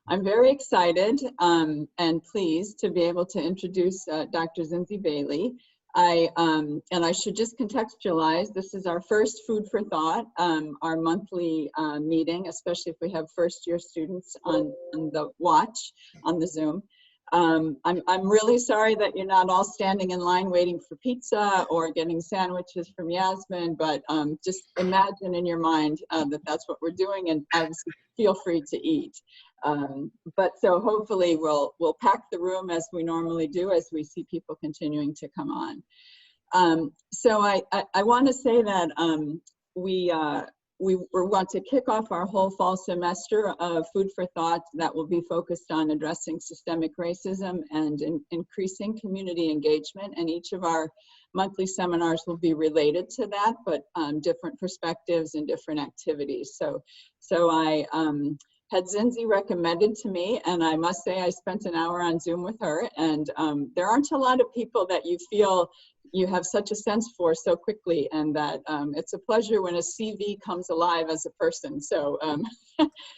I'm very excited and pleased to be able to introduce Dr. Zinzi Bailey. And I should just contextualize, this is our first Food for Thought, our monthly meeting, especially if we have first-year students on the watch, on the Zoom. I'm really sorry that you're not all standing in line waiting for pizza or getting sandwiches from Yasmin, but just imagine in your mind that that's what we're doing, and obviously feel free to eat. But so hopefully we'll pack the room as we normally do as we see people continuing to come on. So I want to say that we want to kick off our whole fall semester of Food for Thought that will be focused on addressing systemic racism and increasing community engagement. And each of our monthly seminars will be related to that, but different perspectives and different activities. So I had Zinzi recommended to me, and I must say I spent an hour on Zoom with her, and there aren't a lot of people that you feel you have such a sense for so quickly, and that it's a pleasure when a CV comes alive as a person. So,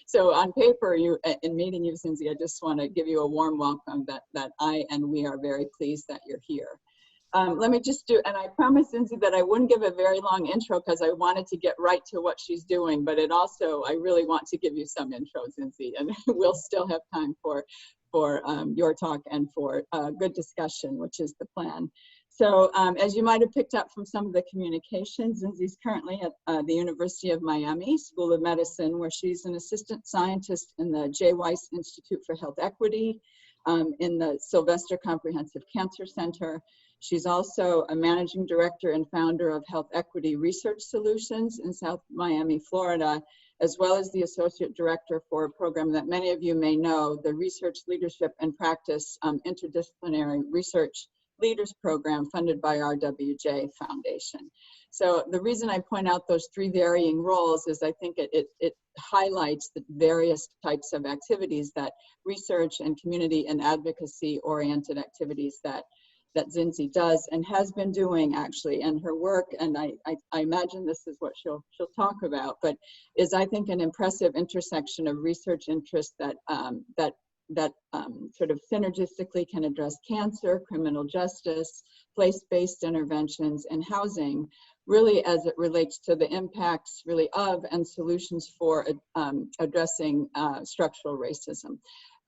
so on paper, in meeting you, Zinzi, I just want to give you a warm welcome that I and we are very pleased that you're here. Let me just do, and I promised Zinzi that I wouldn't give a very long intro because I wanted to get right to what she's doing, but it also, I really want to give you some intro, Zinzi, and we'll still have time for your talk and for good discussion, which is the plan. So as you might have picked up from some of the communications, Zinzi's currently at the University of Miami School of Medicine, where she's an assistant scientist in the J. Weiss Institute for Health Equity in the Sylvester Comprehensive Cancer Center. She's also a managing director and founder of Health Equity Research Solutions in South Miami, Florida, as well as the associate director for a program that many of you may know, the Research Leadership and Practice Interdisciplinary Research Leaders Program funded by RWJ Foundation. So the reason I point out those three varying roles is I think it highlights the various types of activities that research and community and advocacy oriented activities that Zinzi does and has been doing actually, and her work, and I imagine this is what she'll talk about, but is I think an impressive intersection of research interests that sort of synergistically can address cancer, criminal justice, place-based interventions, and housing, really as it relates to the impacts really of and solutions for addressing structural racism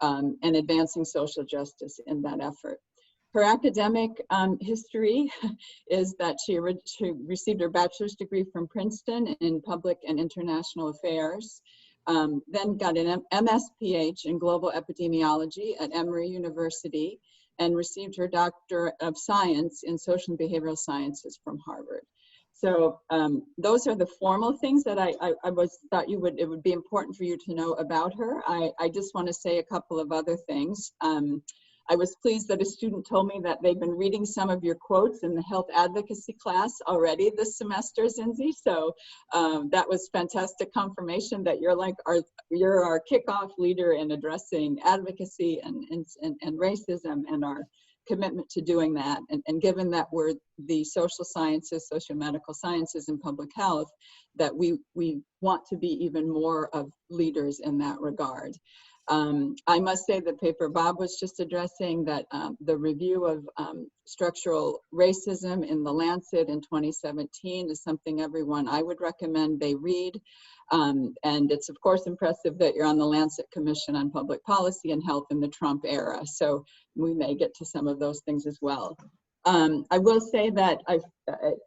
and advancing social justice in that effort. Her academic history is that she received her bachelor's degree from Princeton in Public and International Affairs, then got an MSPH in Global Epidemiology at Emory University, and received her Doctor of Science in Social and Behavioral Sciences from Harvard. So those are the formal things that I thought it would be important for you to know about her. I just want to say a couple of other things. I was pleased that a student told me that they've been reading some of your quotes in the health advocacy class already this semester, Zinzi. So that was fantastic confirmation that you're our kickoff leader in addressing advocacy and racism and our commitment to doing that. And given that we're the social sciences, socio-medical sciences, and public health, that we want to be even more of leaders in that regard. I must say the paper Bob was just addressing, that the review of structural racism in the Lancet in 2017 is something everyone I would recommend they read. And it's of course impressive that you're on the Lancet Commission on Public Policy and Health in the Trump era. So we may get to some of those things as well. I will say that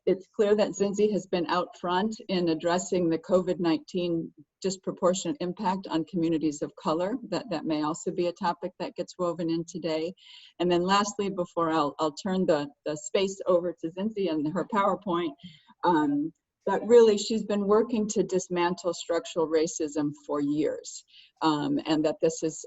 it's clear that Zinzi has been out front in addressing the COVID-19 disproportionate impact on communities of color. That may also be a topic that gets woven in today. And then lastly, before I'll turn the space over to Zinzi and her PowerPoint, that really she's been working to dismantle structural racism for years. And that this has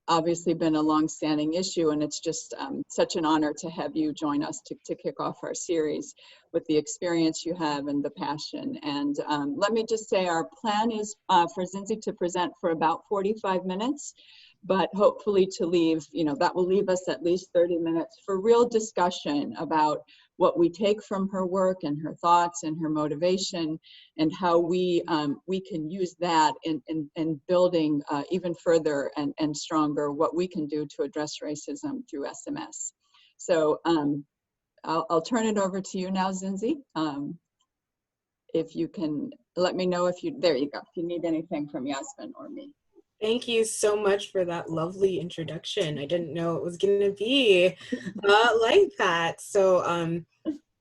obviously been a long-standing issue, and it's just such an honor to have you join us to kick off our series with the experience you have and the passion. And let me just say our plan is for Zinzi to present for about 45 minutes, but hopefully to leave, that will leave us at least 30 minutes for real discussion about what we take from her work and her thoughts and her motivation, and how we can use that in building even further and stronger what we can do to address racism through SMS. So I'll turn it over to you now, Zinzi. If you can let me know there you go, if you need anything from Yasmin or me. Thank you so much for that lovely introduction. I didn't know it was going to be like that. So,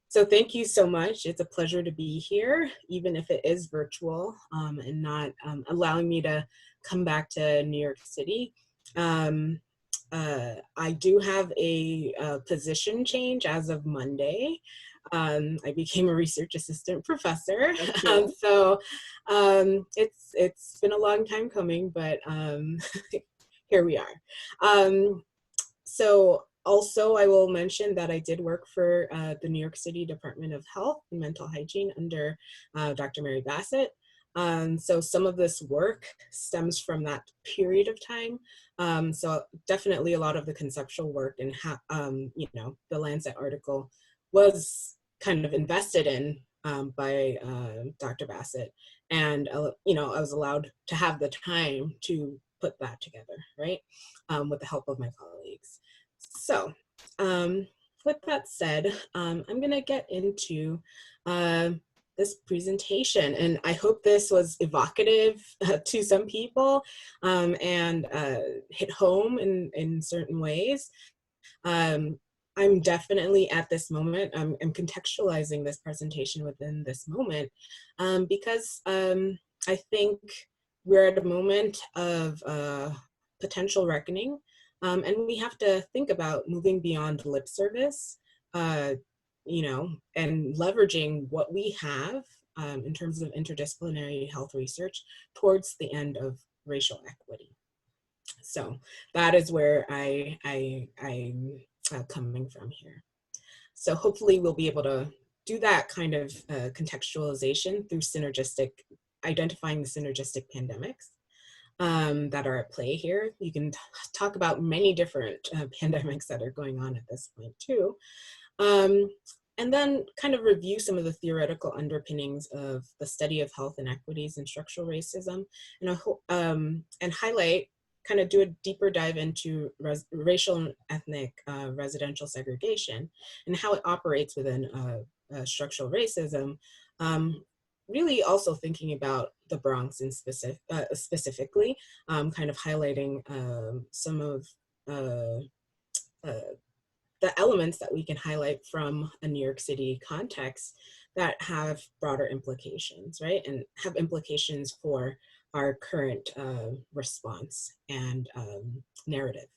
so thank you so much. It's a pleasure to be here, even if it is virtual and not allowing me to come back to New York City. I do have a position change as of Monday. I became a research assistant professor. So it's been a long time coming, but here we are. So also I will mention that I did work for the New York City Department of Health and Mental Hygiene under Dr. Mary Bassett. So some of this work stems from that period of time. So definitely a lot of the conceptual work and the Lancet article was kind of invested in by Dr. Bassett. And, I was allowed to have the time to put that together, right? With the help of my colleagues. So with that said, I'm gonna get into this presentation, and I hope this was evocative to some people and hit home in certain ways. I'm definitely at this moment, I'm contextualizing this presentation within this moment because I think we're at a moment of potential reckoning, and we have to think about moving beyond lip service, and leveraging what we have in terms of interdisciplinary health research towards the end of racial equity. So that is where I'm coming from here. So hopefully we'll be able to do that kind of contextualization through identifying the synergistic pandemics that are at play here. You can talk about many different pandemics that are going on at this point too. And then kind of review some of the theoretical underpinnings of the study of health inequities and structural racism, and highlight, kind of do a deeper dive into racial and ethnic residential segregation and how it operates within structural racism. Really also thinking about the Bronx in specifically, kind of highlighting some of the elements that we can highlight from a New York City context that have broader implications, right? And have implications for our current response and narrative.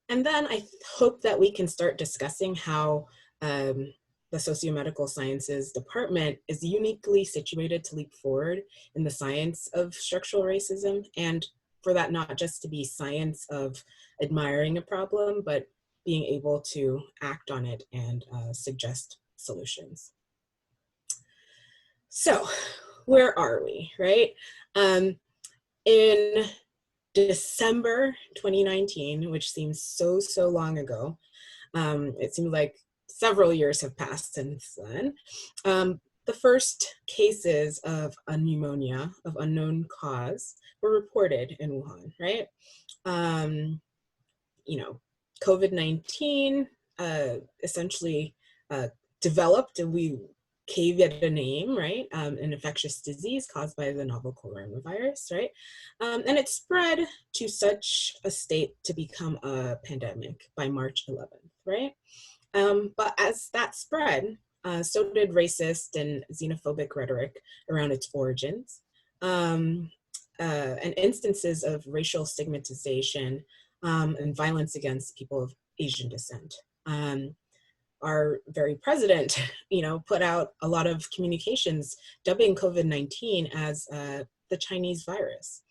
And then I hope that we can start discussing how the Socio-Medical Sciences Department is uniquely situated to leap forward in the science of structural racism, and for that not just to be science of admiring a problem, but being able to act on it and suggest solutions. So where are we, right? In December 2019, which seems so long ago, it seems like several years have passed since then, the first cases of a pneumonia of unknown cause were reported in Wuhan, right? COVID-19 essentially developed, and we gave it a name, right? An infectious disease caused by the novel coronavirus, right? And it spread to such a state to become a pandemic by March 11th, right? But as that spread, so did racist and xenophobic rhetoric around its origins, and instances of racial stigmatization and violence against people of Asian descent. Our very president, put out a lot of communications dubbing COVID-19 as the Chinese virus.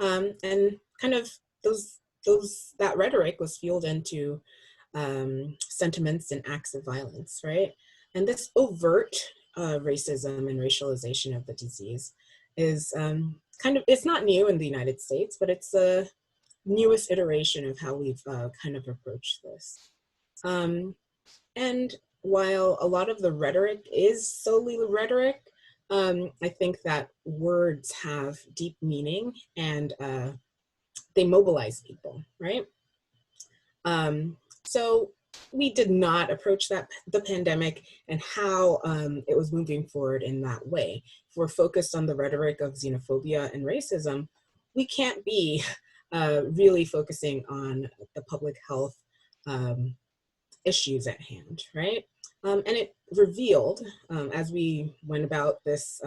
And kind of that rhetoric was fueled into sentiments and acts of violence, right? And this overt racism and racialization of the disease is it's not new in the United States, but it's newest iteration of how we've kind of approached this. And while a lot of the rhetoric is solely rhetoric, I think that words have deep meaning and they mobilize people, right? So we did not approach the pandemic and how it was moving forward in that way. If we're focused on the rhetoric of xenophobia and racism, we can't be really focusing on the public health issues at hand, right? And it revealed, as we went about this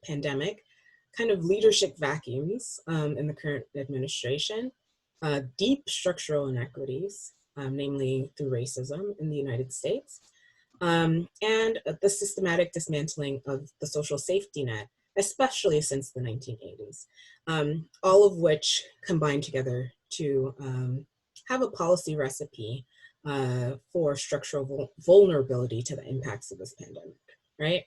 pandemic, kind of leadership vacuums in the current administration, deep structural inequities, namely through racism in the United States, and the systematic dismantling of the social safety net, especially since the 1980s, all of which combined together to have a policy recipe for structural vulnerability to the impacts of this pandemic, right?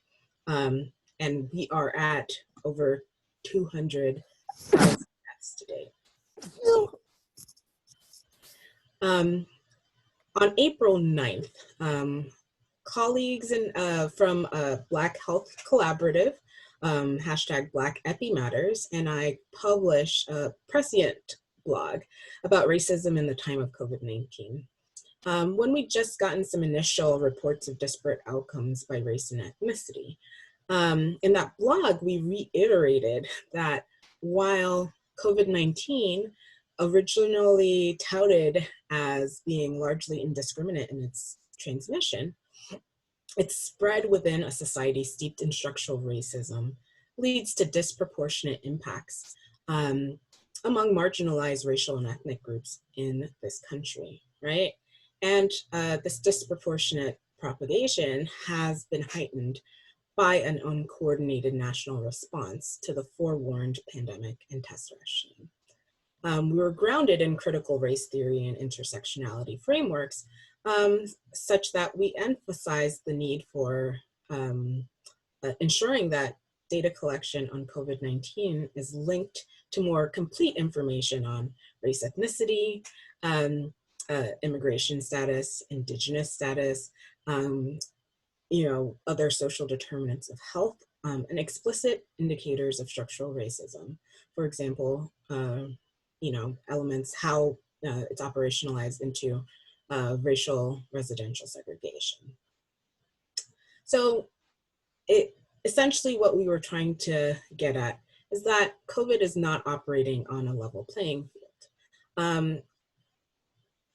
And we are at over 200,000 deaths today. On April 9th, colleagues from Black Health Collaborative, hashtag Black Epi Matters, and I published a prescient blog about racism in the time of COVID-19. When we just gotten some initial reports of disparate outcomes by race and ethnicity. In that blog, we reiterated that while COVID-19 originally touted as being largely indiscriminate in its transmission, its spread within a society steeped in structural racism leads to disproportionate impacts among marginalized racial and ethnic groups in this country, right? And this disproportionate propagation has been heightened by an uncoordinated national response to the forewarned pandemic and test regime. We were grounded in critical race theory and intersectionality frameworks, such that we emphasized the need for ensuring that data collection on COVID-19 is linked to more complete information on race, ethnicity, immigration status, indigenous status, other social determinants of health, and explicit indicators of structural racism. For example, elements, how it's operationalized into racial residential segregation. So essentially what we were trying to get at is that COVID is not operating on a level playing field.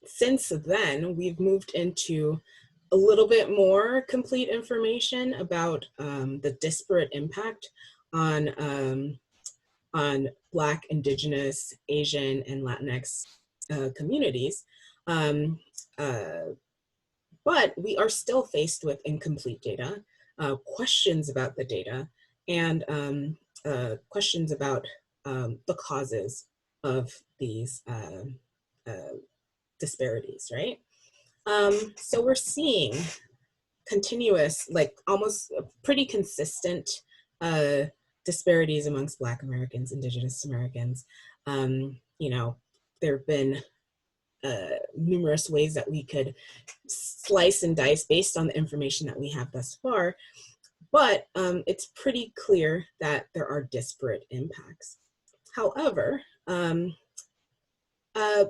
Since then, we've moved into a little bit more complete information about the disparate impact on Black, Indigenous, Asian, and Latinx communities. But we are still faced with incomplete data, questions about the data, and questions about the causes of these disparities, right? So we're seeing continuous, like almost pretty consistent disparities amongst Black Americans, Indigenous Americans. There have been numerous ways that we could slice and dice based on the information that we have thus far, but it's pretty clear that there are disparate impacts. However, the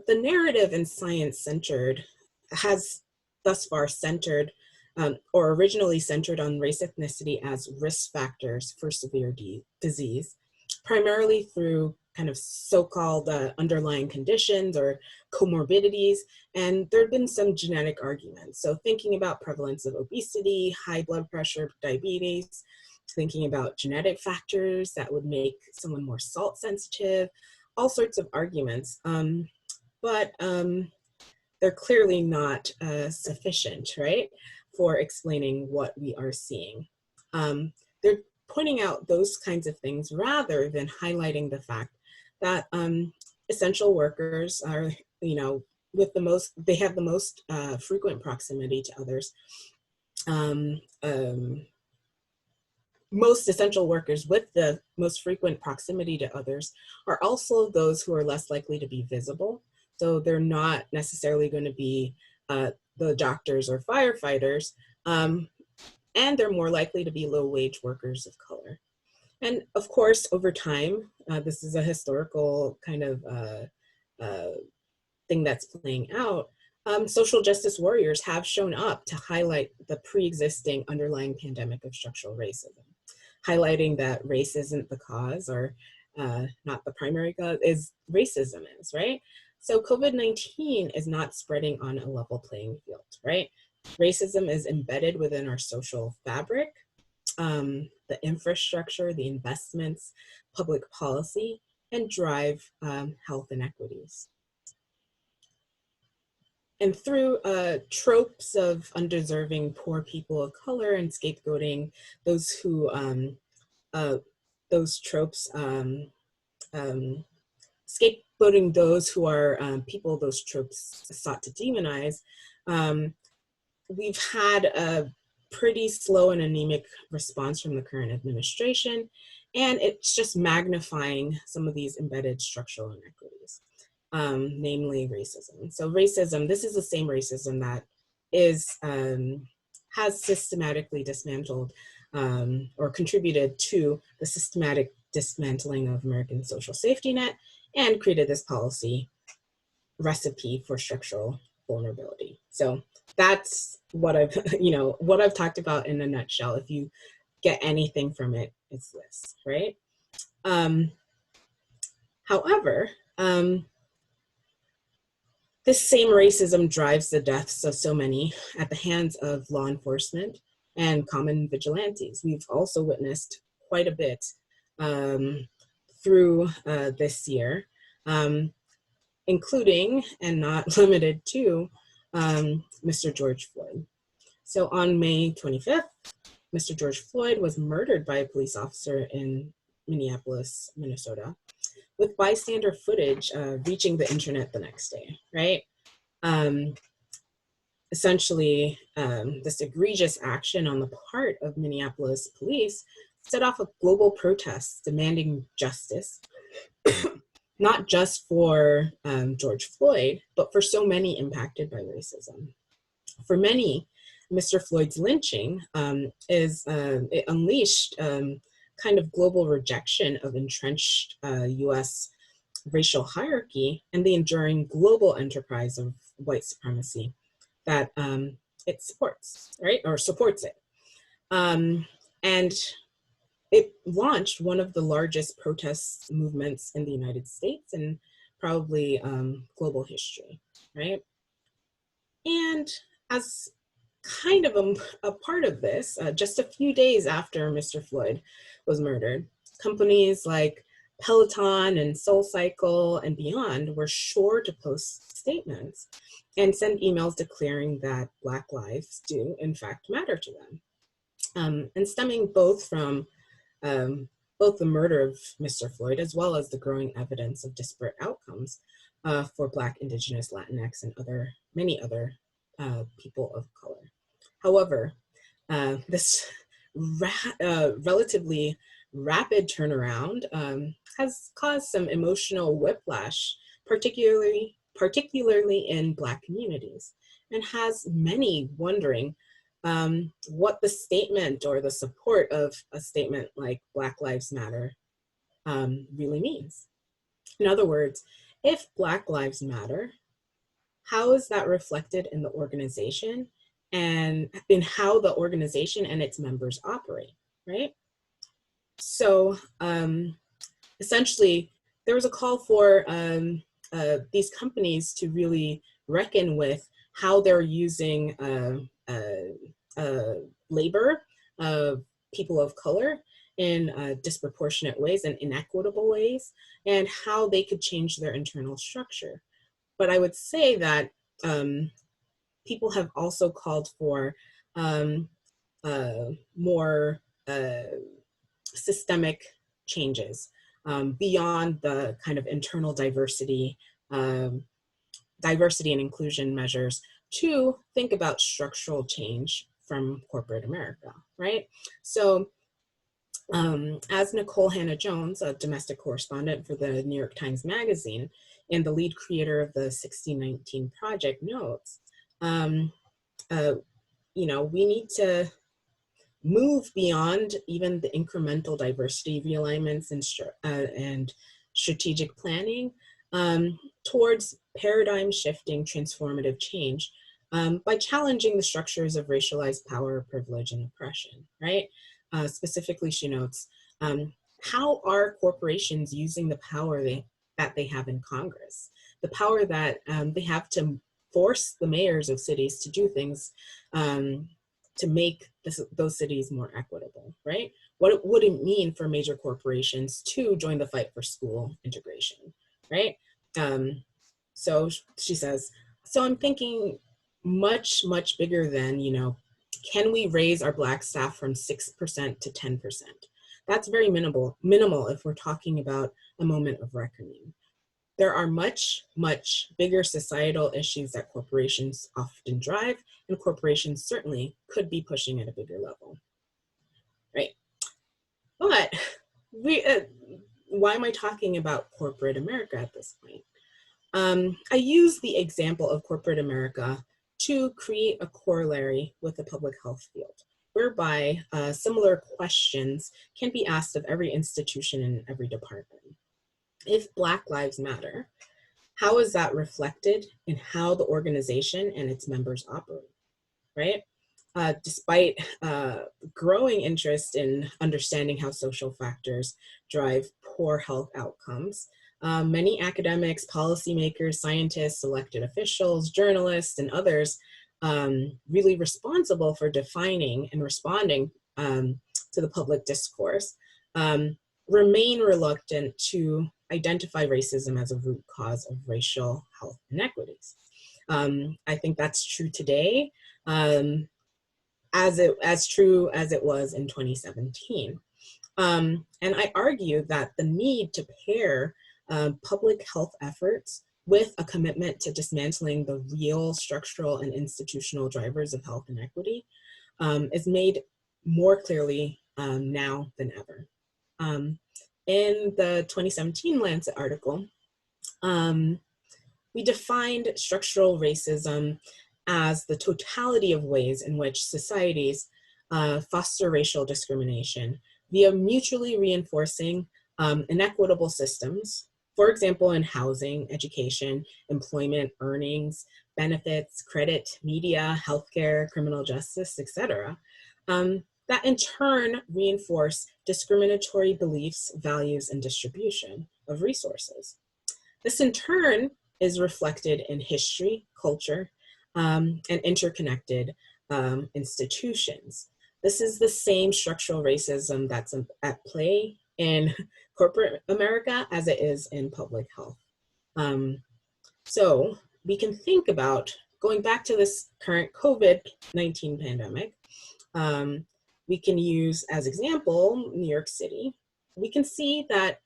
narrative in science-centered has thus far centered or originally centered on race ethnicity as risk factors for severe disease, primarily through kind of so-called underlying conditions or comorbidities, and there have been some genetic arguments. So thinking about prevalence of obesity, high blood pressure, diabetes, thinking about genetic factors that would make someone more salt sensitive, all sorts of arguments, but they're clearly not sufficient, right, for explaining what we are seeing. They're pointing out those kinds of things rather than highlighting the fact that essential workers are, with the most, they have the most frequent proximity to others. most essential workers with the most frequent proximity to others are also those who are less likely to be visible. So they're not necessarily going to be the doctors or firefighters, and they're more likely to be low-wage workers of color. And of course, over time, this is a historical kind of thing that's playing out. Social justice warriors have shown up to highlight the pre-existing underlying pandemic of structural racism, highlighting that race isn't the cause, or not the primary cause, is racism is, right? So COVID-19 is not spreading on a level playing field, right? Racism is embedded within our social fabric, the infrastructure, the investments, public policy, and drive health inequities. And through tropes of undeserving poor people of color and scapegoating those who, those tropes, scapegoating those who are people those tropes sought to demonize, we've had a pretty slow and anemic response from the current administration, and it's just magnifying some of these embedded structural inequities. Namely racism. So racism, this is the same racism that is, has systematically dismantled or contributed to the systematic dismantling of American social safety net and created this policy recipe for structural vulnerability. So that's what I've, what I've talked about in a nutshell. If you get anything from it, it's this, right? However, this same racism drives the deaths of so many at the hands of law enforcement and common vigilantes. We've also witnessed quite a bit through this year, including and not limited to Mr. George Floyd. So on May 25th, Mr. George Floyd was murdered by a police officer in Minneapolis, Minnesota, with bystander footage reaching the internet the next day, right? Essentially, this egregious action on the part of Minneapolis police set off a global protest demanding justice, not just for George Floyd, but for so many impacted by racism. For many, Mr. Floyd's lynching it unleashed kind of global rejection of entrenched US racial hierarchy and the enduring global enterprise of white supremacy that it supports, right? Or supports it. And it launched one of the largest protest movements in the United States and probably global history, right? And as kind of a part of this, just a few days after Mr. Floyd was murdered, companies like Peloton and SoulCycle and beyond were sure to post statements and send emails declaring that Black lives do in fact matter to them. And stemming both from both the murder of Mr. Floyd as well as the growing evidence of disparate outcomes for Black, Indigenous, Latinx, and many other people of color. However, this relatively rapid turnaround has caused some emotional whiplash, particularly in Black communities, and has many wondering what the statement or the support of a statement like Black Lives Matter really means. In other words, if Black Lives Matter, how is that reflected in the organization and in how the organization and its members operate, right? So essentially, there was a call for these companies to really reckon with how they're using labor of people of color in disproportionate ways and inequitable ways, and how they could change their internal structure. But I would say that people have also called for more systemic changes beyond the kind of internal diversity and inclusion measures to think about structural change from corporate America, right? So As Nicole Hannah-Jones, a domestic correspondent for the New York Times Magazine and the lead creator of the 1619 Project notes, we need to move beyond even the incremental diversity realignments and strategic planning towards paradigm shifting transformative change by challenging the structures of racialized power, privilege, and oppression, right? Specifically, she notes, how are corporations using the power that they have in Congress, the power that they have to force the mayors of cities to do things to make those cities more equitable, right? What would it mean for major corporations to join the fight for school integration, right? So she says, so I'm thinking much, much bigger than, can we raise our Black staff from 6% to 10%? That's very minimal if we're talking about a moment of reckoning. There are much, much bigger societal issues that corporations often drive, and corporations certainly could be pushing at a bigger level, right? But why am I talking about corporate America at this point? I use the example of corporate America to create a corollary with the public health field, whereby similar questions can be asked of every institution and every department. If Black Lives Matter, how is that reflected in how the organization and its members operate, right? Despite growing interest in understanding how social factors drive poor health outcomes, many academics, policymakers, scientists, elected officials, journalists, and others really responsible for defining and responding to the public discourse remain reluctant to identify racism as a root cause of racial health inequities. I think that's true today, as true as it was in 2017. And I argue that the need to pair public health efforts with a commitment to dismantling the real structural and institutional drivers of health inequity is made more clearly now than ever. In the 2017 Lancet article, we defined structural racism as the totality of ways in which societies foster racial discrimination via mutually reinforcing inequitable systems, for example, in housing, education, employment, earnings, benefits, credit, media, healthcare, criminal justice, etc., that in turn reinforce discriminatory beliefs, values, and distribution of resources. This in turn is reflected in history, culture, and interconnected institutions. This is the same structural racism that's at play in corporate America as it is in public health. So we can think about, going back to this current COVID-19 pandemic, we can use as example, New York City. We can see that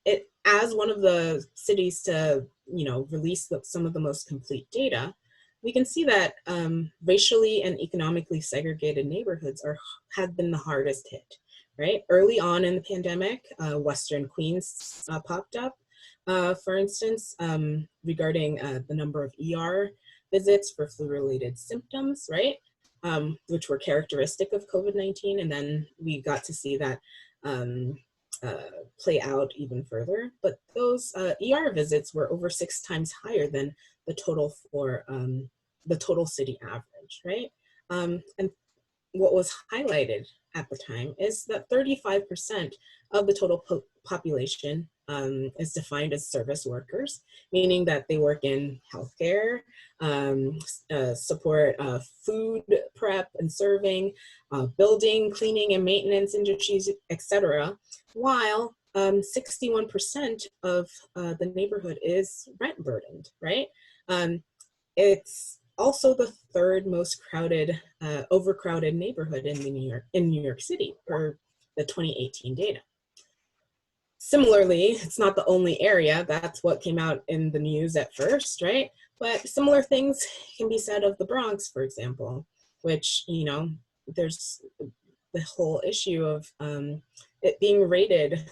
it, as one of the cities to release some of the most complete data, we can see that racially and economically segregated neighborhoods have been the hardest hit, right? Early on in the pandemic, Western Queens popped up, for instance, regarding the number of ER visits for flu-related symptoms, right? Which were characteristic of COVID-19. And then we got to see that play out even further. But those ER visits were over 6 times higher than the total for the total city average, right? And what was highlighted at the time is that 35% of the total population is defined as service workers, meaning that they work in healthcare, support food prep and serving, building, cleaning and maintenance industries, etc. While 61% of the neighborhood is rent burdened, right? It's also the 3rd most crowded, overcrowded neighborhood in New York City per the 2018 data. Similarly, it's not the only area. That's what came out in the news at first, right? But similar things can be said of the Bronx, for example, which, there's the whole issue of it being rated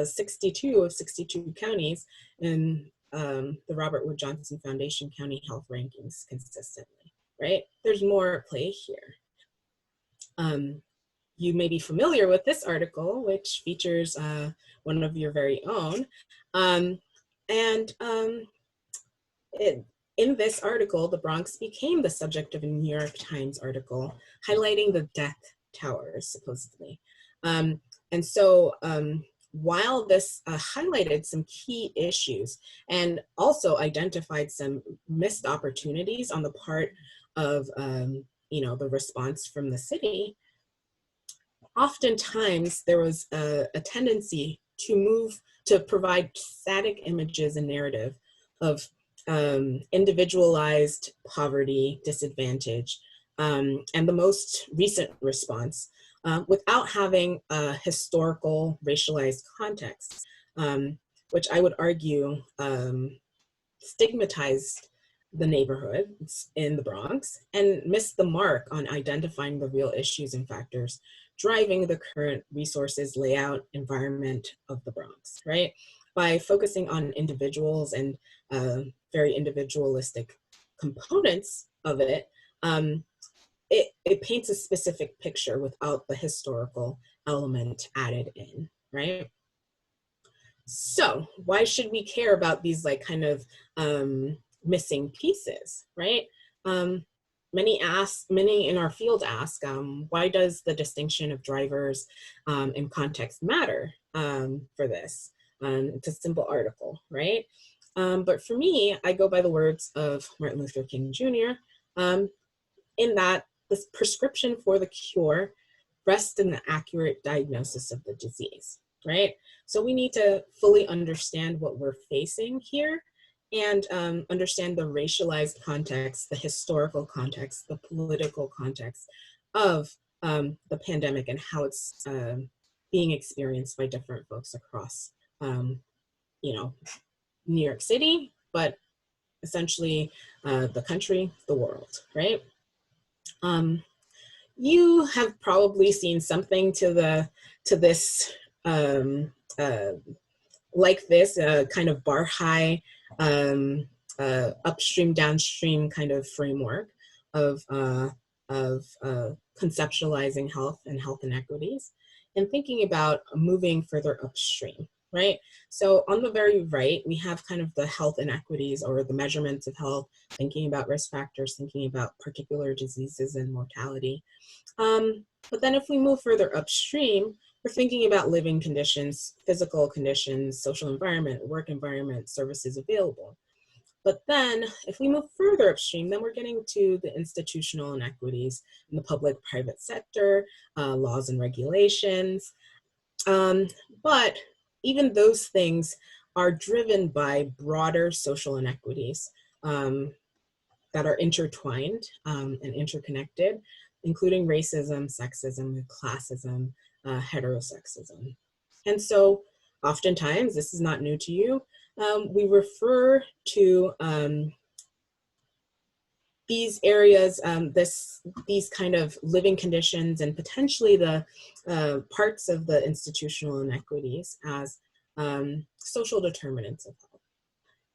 62 of 62 counties in the Robert Wood Johnson Foundation County Health Rankings consistently, right? There's more at play here. You may be familiar with this article, which features one of your very own. In this article, the Bronx became the subject of a New York Times article highlighting the death towers, supposedly. And so while this highlighted some key issues and also identified some missed opportunities on the part of the response from the city, oftentimes there was a tendency to provide static images and narrative of individualized poverty, disadvantage, and the most recent response without having a historical racialized context, which I would argue stigmatized the neighborhoods in the Bronx and missed the mark on identifying the real issues and factors driving the current resources, layout, environment of the Bronx, right? By focusing on individuals and very individualistic components of it, it paints a specific picture without the historical element added in, right? So why should we care about these like kind of missing pieces, right? Many in our field ask, why does the distinction of drivers and context matter for this? It's a simple article, right? But for me, I go by the words of Martin Luther King Jr. In that the prescription for the cure rests in the accurate diagnosis of the disease, right? So we need to fully understand what we're facing here and understand the racialized context, the historical context, the political context of the pandemic and how it's being experienced by different folks across, New York City, but essentially the country, the world, right? You have probably seen something to this like this kind of bar high upstream downstream kind of framework of conceptualizing health and health inequities and thinking about moving further upstream, right? So on the very right, we have kind of the health inequities or the measurements of health, thinking about risk factors, thinking about particular diseases and mortality. But then if we move further upstream, we're thinking about living conditions, physical conditions, social environment, work environment, services available. But then if we move further upstream, then we're getting to the institutional inequities in the public-private sector, laws and regulations. But even those things are driven by broader social inequities that are intertwined and interconnected, including racism, sexism, classism, heterosexism. And so oftentimes, this is not new to you, we refer to these areas, these kind of living conditions and potentially the parts of the institutional inequities as social determinants of health.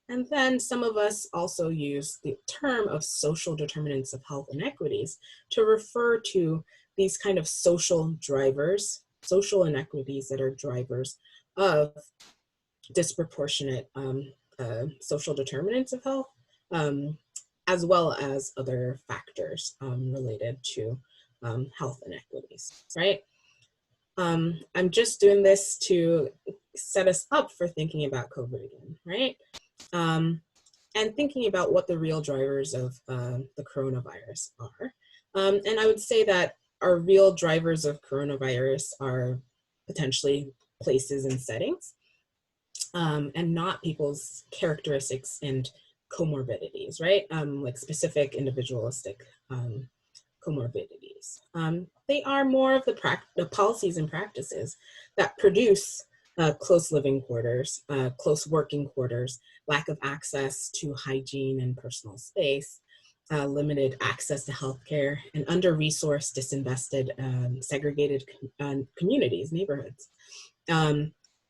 And then some of us also use the term of social determinants of health inequities to refer to these kind of social drivers, social inequities that are drivers of disproportionate social determinants of health, as well as other factors related to health inequities, right? I'm just doing this to set us up for thinking about COVID again, right? And thinking about what the real drivers of the coronavirus are. And I would say that our real drivers of coronavirus are potentially places and settings, and not people's characteristics and comorbidities, right? Like specific individualistic comorbidities. They are more of the policies and practices that produce close living quarters, close working quarters, lack of access to hygiene and personal space, limited access to healthcare, and under-resourced, disinvested, segregated communities, neighborhoods.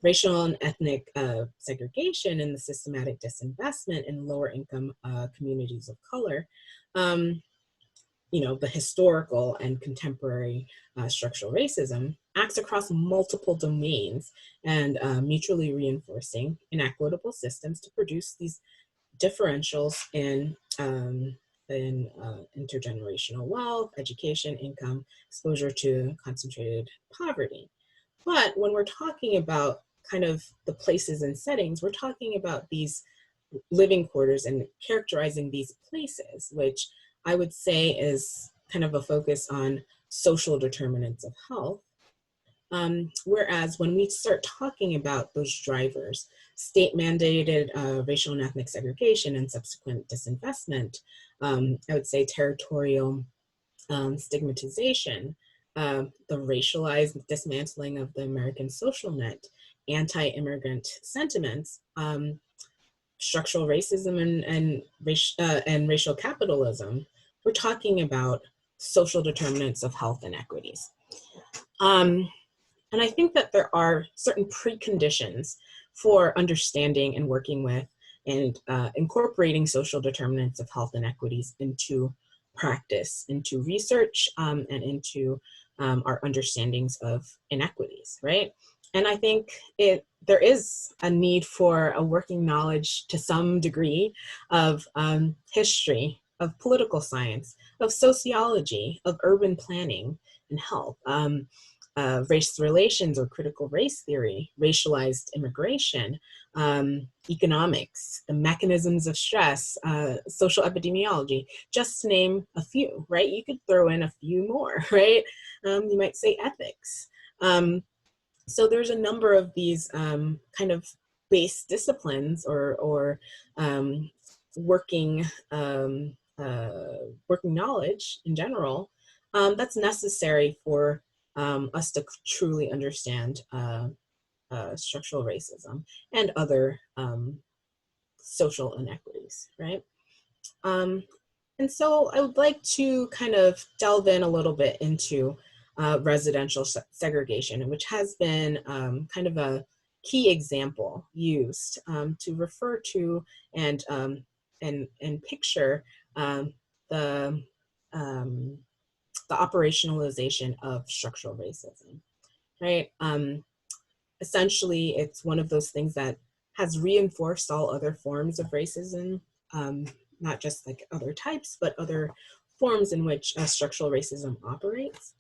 Racial and ethnic segregation and the systematic disinvestment in lower income communities of color, the historical and contemporary structural racism acts across multiple domains and mutually reinforcing inequitable systems to produce these differentials in intergenerational wealth, education, income, exposure to concentrated poverty. But when we're talking about kind of the places and settings, we're talking about these living quarters and characterizing these places, which I would say is kind of a focus on social determinants of health. Whereas when we start talking about those drivers, state-mandated racial and ethnic segregation and subsequent disinvestment, I would say territorial stigmatization, the racialized dismantling of the American social net, anti-immigrant sentiments, structural racism and racial capitalism, we're talking about social determinants of health inequities. And I think that there are certain preconditions for understanding and working with and incorporating social determinants of health inequities into practice, into research, and into our understandings of inequities, right? And I think there is a need for a working knowledge to some degree of history, of political science, of sociology, of urban planning and health, race relations or critical race theory, racialized immigration, economics, the mechanisms of stress, social epidemiology, just to name a few, right? You could throw in a few more, right? You might say ethics. So there's a number of these kind of base disciplines or working knowledge in general that's necessary for us to truly understand structural racism and other social inequities, right? And so I would like to kind of delve in a little bit into residential segregation, which has been kind of a key example used to refer to and picture the operationalization of structural racism, right? Essentially, it's one of those things that has reinforced all other forms of racism, not just like other types, but other forms in which structural racism operates.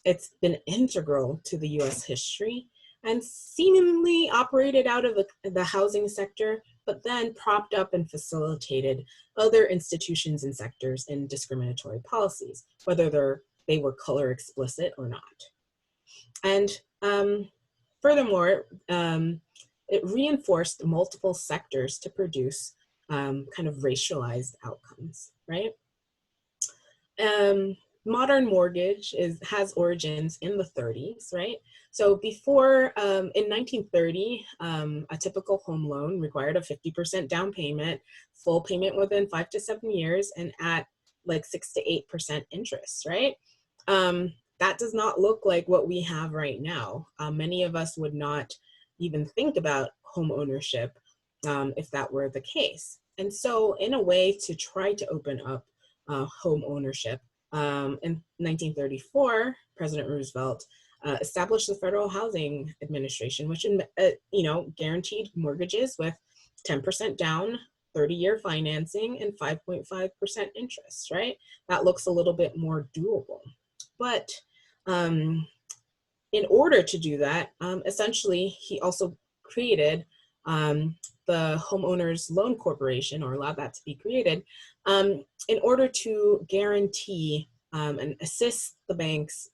It's been integral to the US history and seemingly operated out of the housing sector, but then propped up and facilitated other institutions and sectors in discriminatory policies, whether they were color explicit or not. And furthermore, it reinforced multiple sectors to produce kind of racialized outcomes, right? Modern mortgage has origins in the 30s, right? So before, in 1930, a typical home loan required a 50% down payment, full payment within 5 to 7 years, and at like 6 to 8% interest, right? That does not look like what we have right now. Many of us would not even think about home ownership if that were the case. And so in a way to try to open up home ownership, in 1934, President Roosevelt established the Federal Housing Administration, which guaranteed mortgages with 10% down, 30-year financing, and 5.5% interest, right? That looks a little bit more doable. But in order to do that, essentially, he also created the Homeowners Loan Corporation, or allowed that to be created, in order to guarantee and assist the banks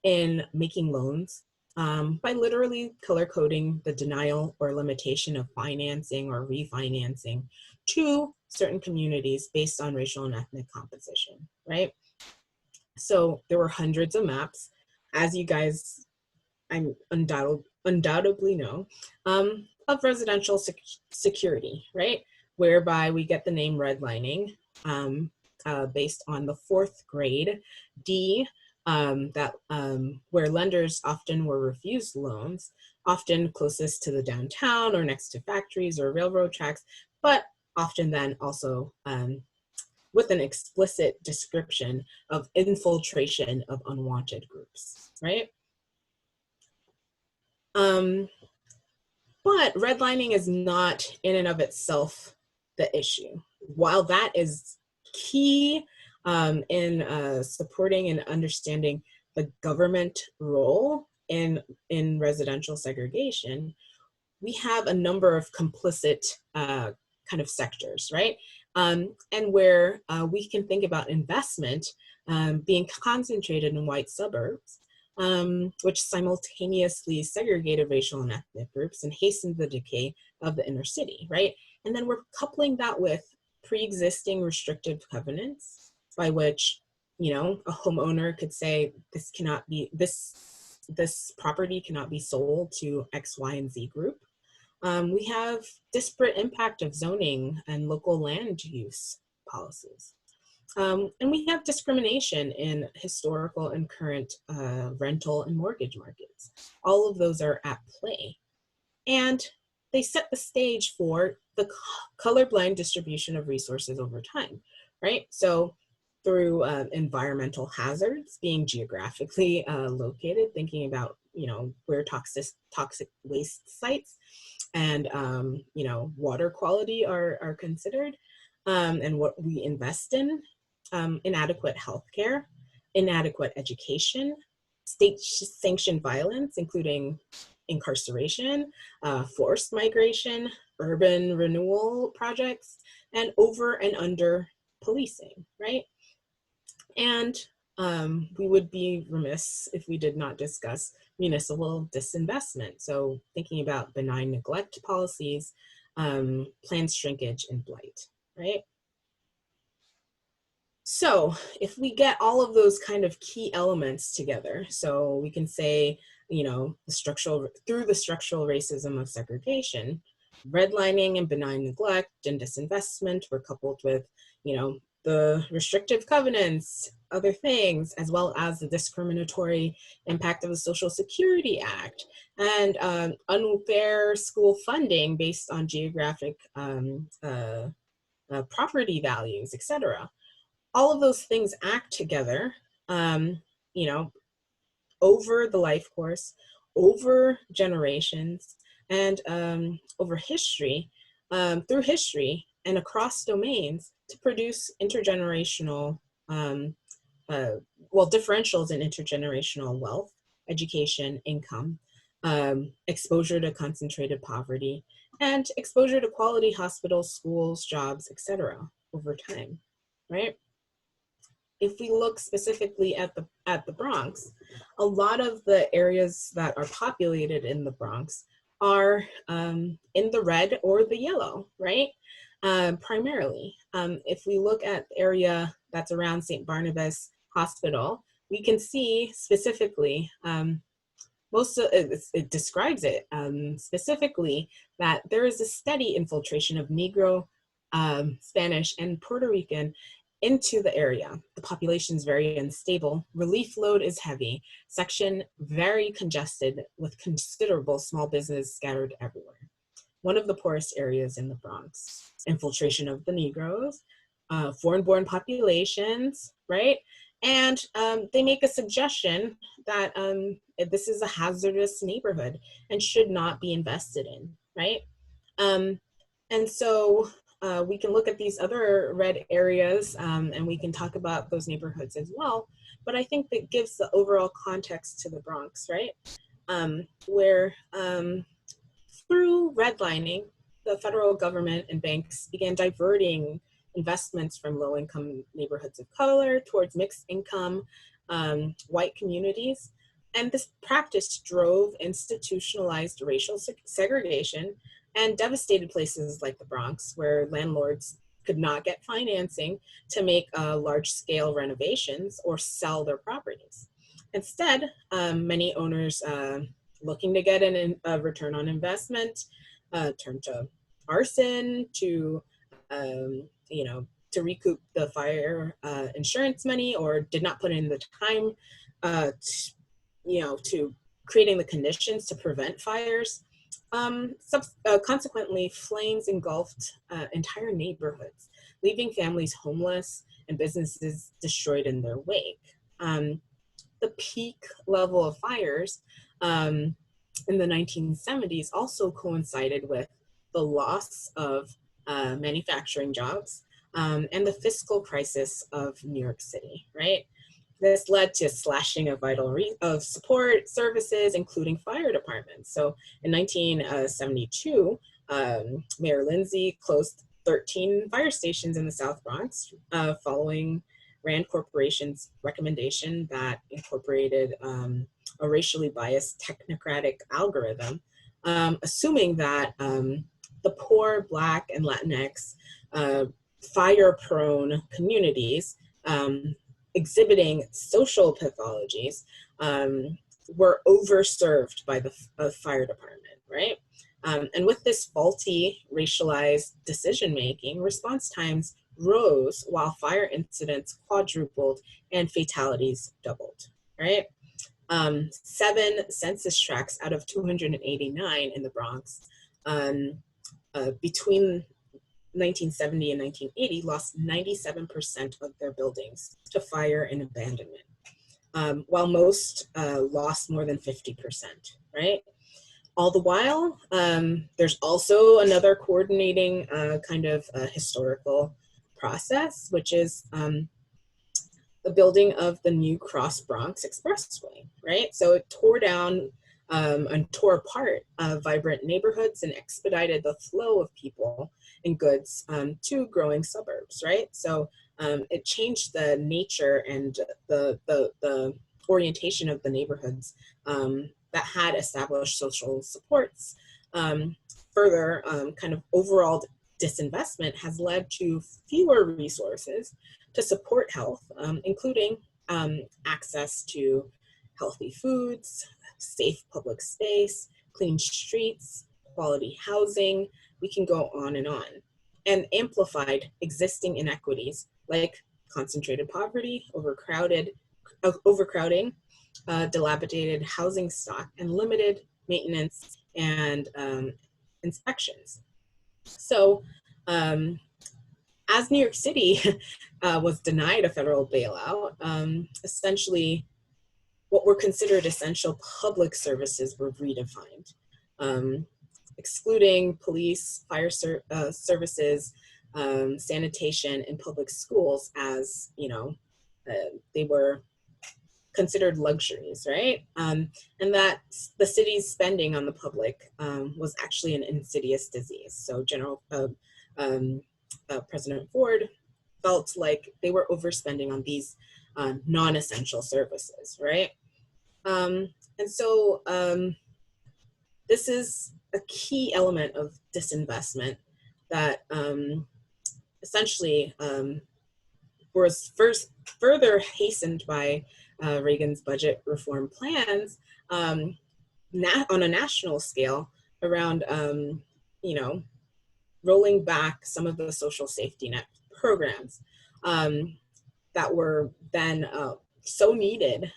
in making loans by literally color coding the denial or limitation of financing or refinancing to certain communities based on racial and ethnic composition, right? So there were hundreds of maps, as you guys undoubtedly know, of residential security, right? Whereby we get the name redlining, based on the 4th grade D, where lenders often were refused loans, often closest to the downtown or next to factories or railroad tracks, but often then also with an explicit description of infiltration of unwanted groups, right? But redlining is not in and of itself the issue. While that is key in supporting and understanding the government role in residential segregation, we have a number of complicit kind of sectors, right? And where we can think about investment being concentrated in white suburbs, which simultaneously segregated racial and ethnic groups and hastened the decay of the inner city, right? And then we're coupling that with pre-existing restrictive covenants by which, you know, a homeowner could say, this cannot be, this property cannot be sold to X, Y, and Z group. We have disparate impact of zoning and local land use policies. And we have discrimination in historical and current rental and mortgage markets. All of those are at play. And they set the stage for the colorblind distribution of resources over time, right? So through environmental hazards being geographically located, thinking about, you know, where toxic waste sites and, you know, water quality are considered, and what we invest in, inadequate healthcare, inadequate education, state-sanctioned violence, including incarceration, forced migration, urban renewal projects, and over and under policing, right? And we would be remiss if we did not discuss municipal disinvestment. So thinking about benign neglect policies, planned shrinkage, and blight, right? So if we get all of those kind of key elements together, so we can say, you know, through the structural racism of segregation, redlining and benign neglect and disinvestment were coupled with, you know, the restrictive covenants, other things, as well as the discriminatory impact of the Social Security Act and unfair school funding based on geographic property values, etc. All of those things act together, you know, over the life course, over generations, and over history, through history and across domains to produce intergenerational, differentials in intergenerational wealth, education, income, exposure to concentrated poverty, and exposure to quality hospitals, schools, jobs, etc. over time, right? If we look specifically at the Bronx, a lot of the areas that are populated in the Bronx are in the red or the yellow, right? Primarily. If we look at the area that's around St. Barnabas Hospital, we can see specifically, it describes it specifically that there is a steady infiltration of Negro, Spanish, and Puerto Rican into the area. The population is very unstable, relief load is heavy, section very congested with considerable small business scattered everywhere. One of the poorest areas in the Bronx. Infiltration of the Negroes, foreign-born populations, right? And they make a suggestion that this is a hazardous neighborhood and should not be invested in, right? And so we can look at these other red areas and we can talk about those neighborhoods as well. But I think that gives the overall context to the Bronx, right? Where through redlining, the federal government and banks began diverting investments from low-income neighborhoods of color towards mixed income white communities. And this practice drove institutionalized racial segregation and devastated places like the Bronx, where landlords could not get financing to make large-scale renovations or sell their properties. Instead, many owners looking to get a return on investment turned to arson, to to recoup the fire insurance money, or did not put in the time to creating the conditions to prevent fires. Consequently, flames engulfed entire neighborhoods, leaving families homeless and businesses destroyed in their wake. The peak level of fires in the 1970s also coincided with the loss of manufacturing jobs and the fiscal crisis of New York City, right? This led to slashing of of support services, including fire departments. So in 1972, Mayor Lindsay closed 13 fire stations in the South Bronx following Rand Corporation's recommendation that incorporated a racially biased technocratic algorithm, assuming that the poor, Black, and Latinx fire-prone communities exhibiting social pathologies were overserved by the fire department, right? And with this faulty racialized decision-making, response times rose while fire incidents quadrupled and fatalities doubled, right? 7 census tracts out of 289 in the Bronx between 1970 and 1980 lost 97% of their buildings to fire and abandonment, while most lost more than 50%, right? All the while, there's also another coordinating kind of historical process, which is the building of the new Cross Bronx Expressway, right? So it tore down and tore apart vibrant neighborhoods and expedited the flow of people and goods to growing suburbs, right? So it changed the nature and the orientation of the neighborhoods that had established social supports. Further, kind of overall disinvestment has led to fewer resources to support health, including access to healthy foods, safe public space, clean streets, quality housing. We can go on, and amplified existing inequities like concentrated poverty, overcrowding, dilapidated housing stock, and limited maintenance and inspections. So as New York City was denied a federal bailout, essentially what were considered essential public services were redefined, excluding police, fire services, sanitation, and public schools as, they were considered luxuries, right? And that the city's spending on the public was actually an insidious disease. So President Ford felt like they were overspending on these non-essential services, right? And so this is a key element of disinvestment that essentially was further hastened by Reagan's budget reform plans on a national scale around, rolling back some of the social safety net programs that were then so needed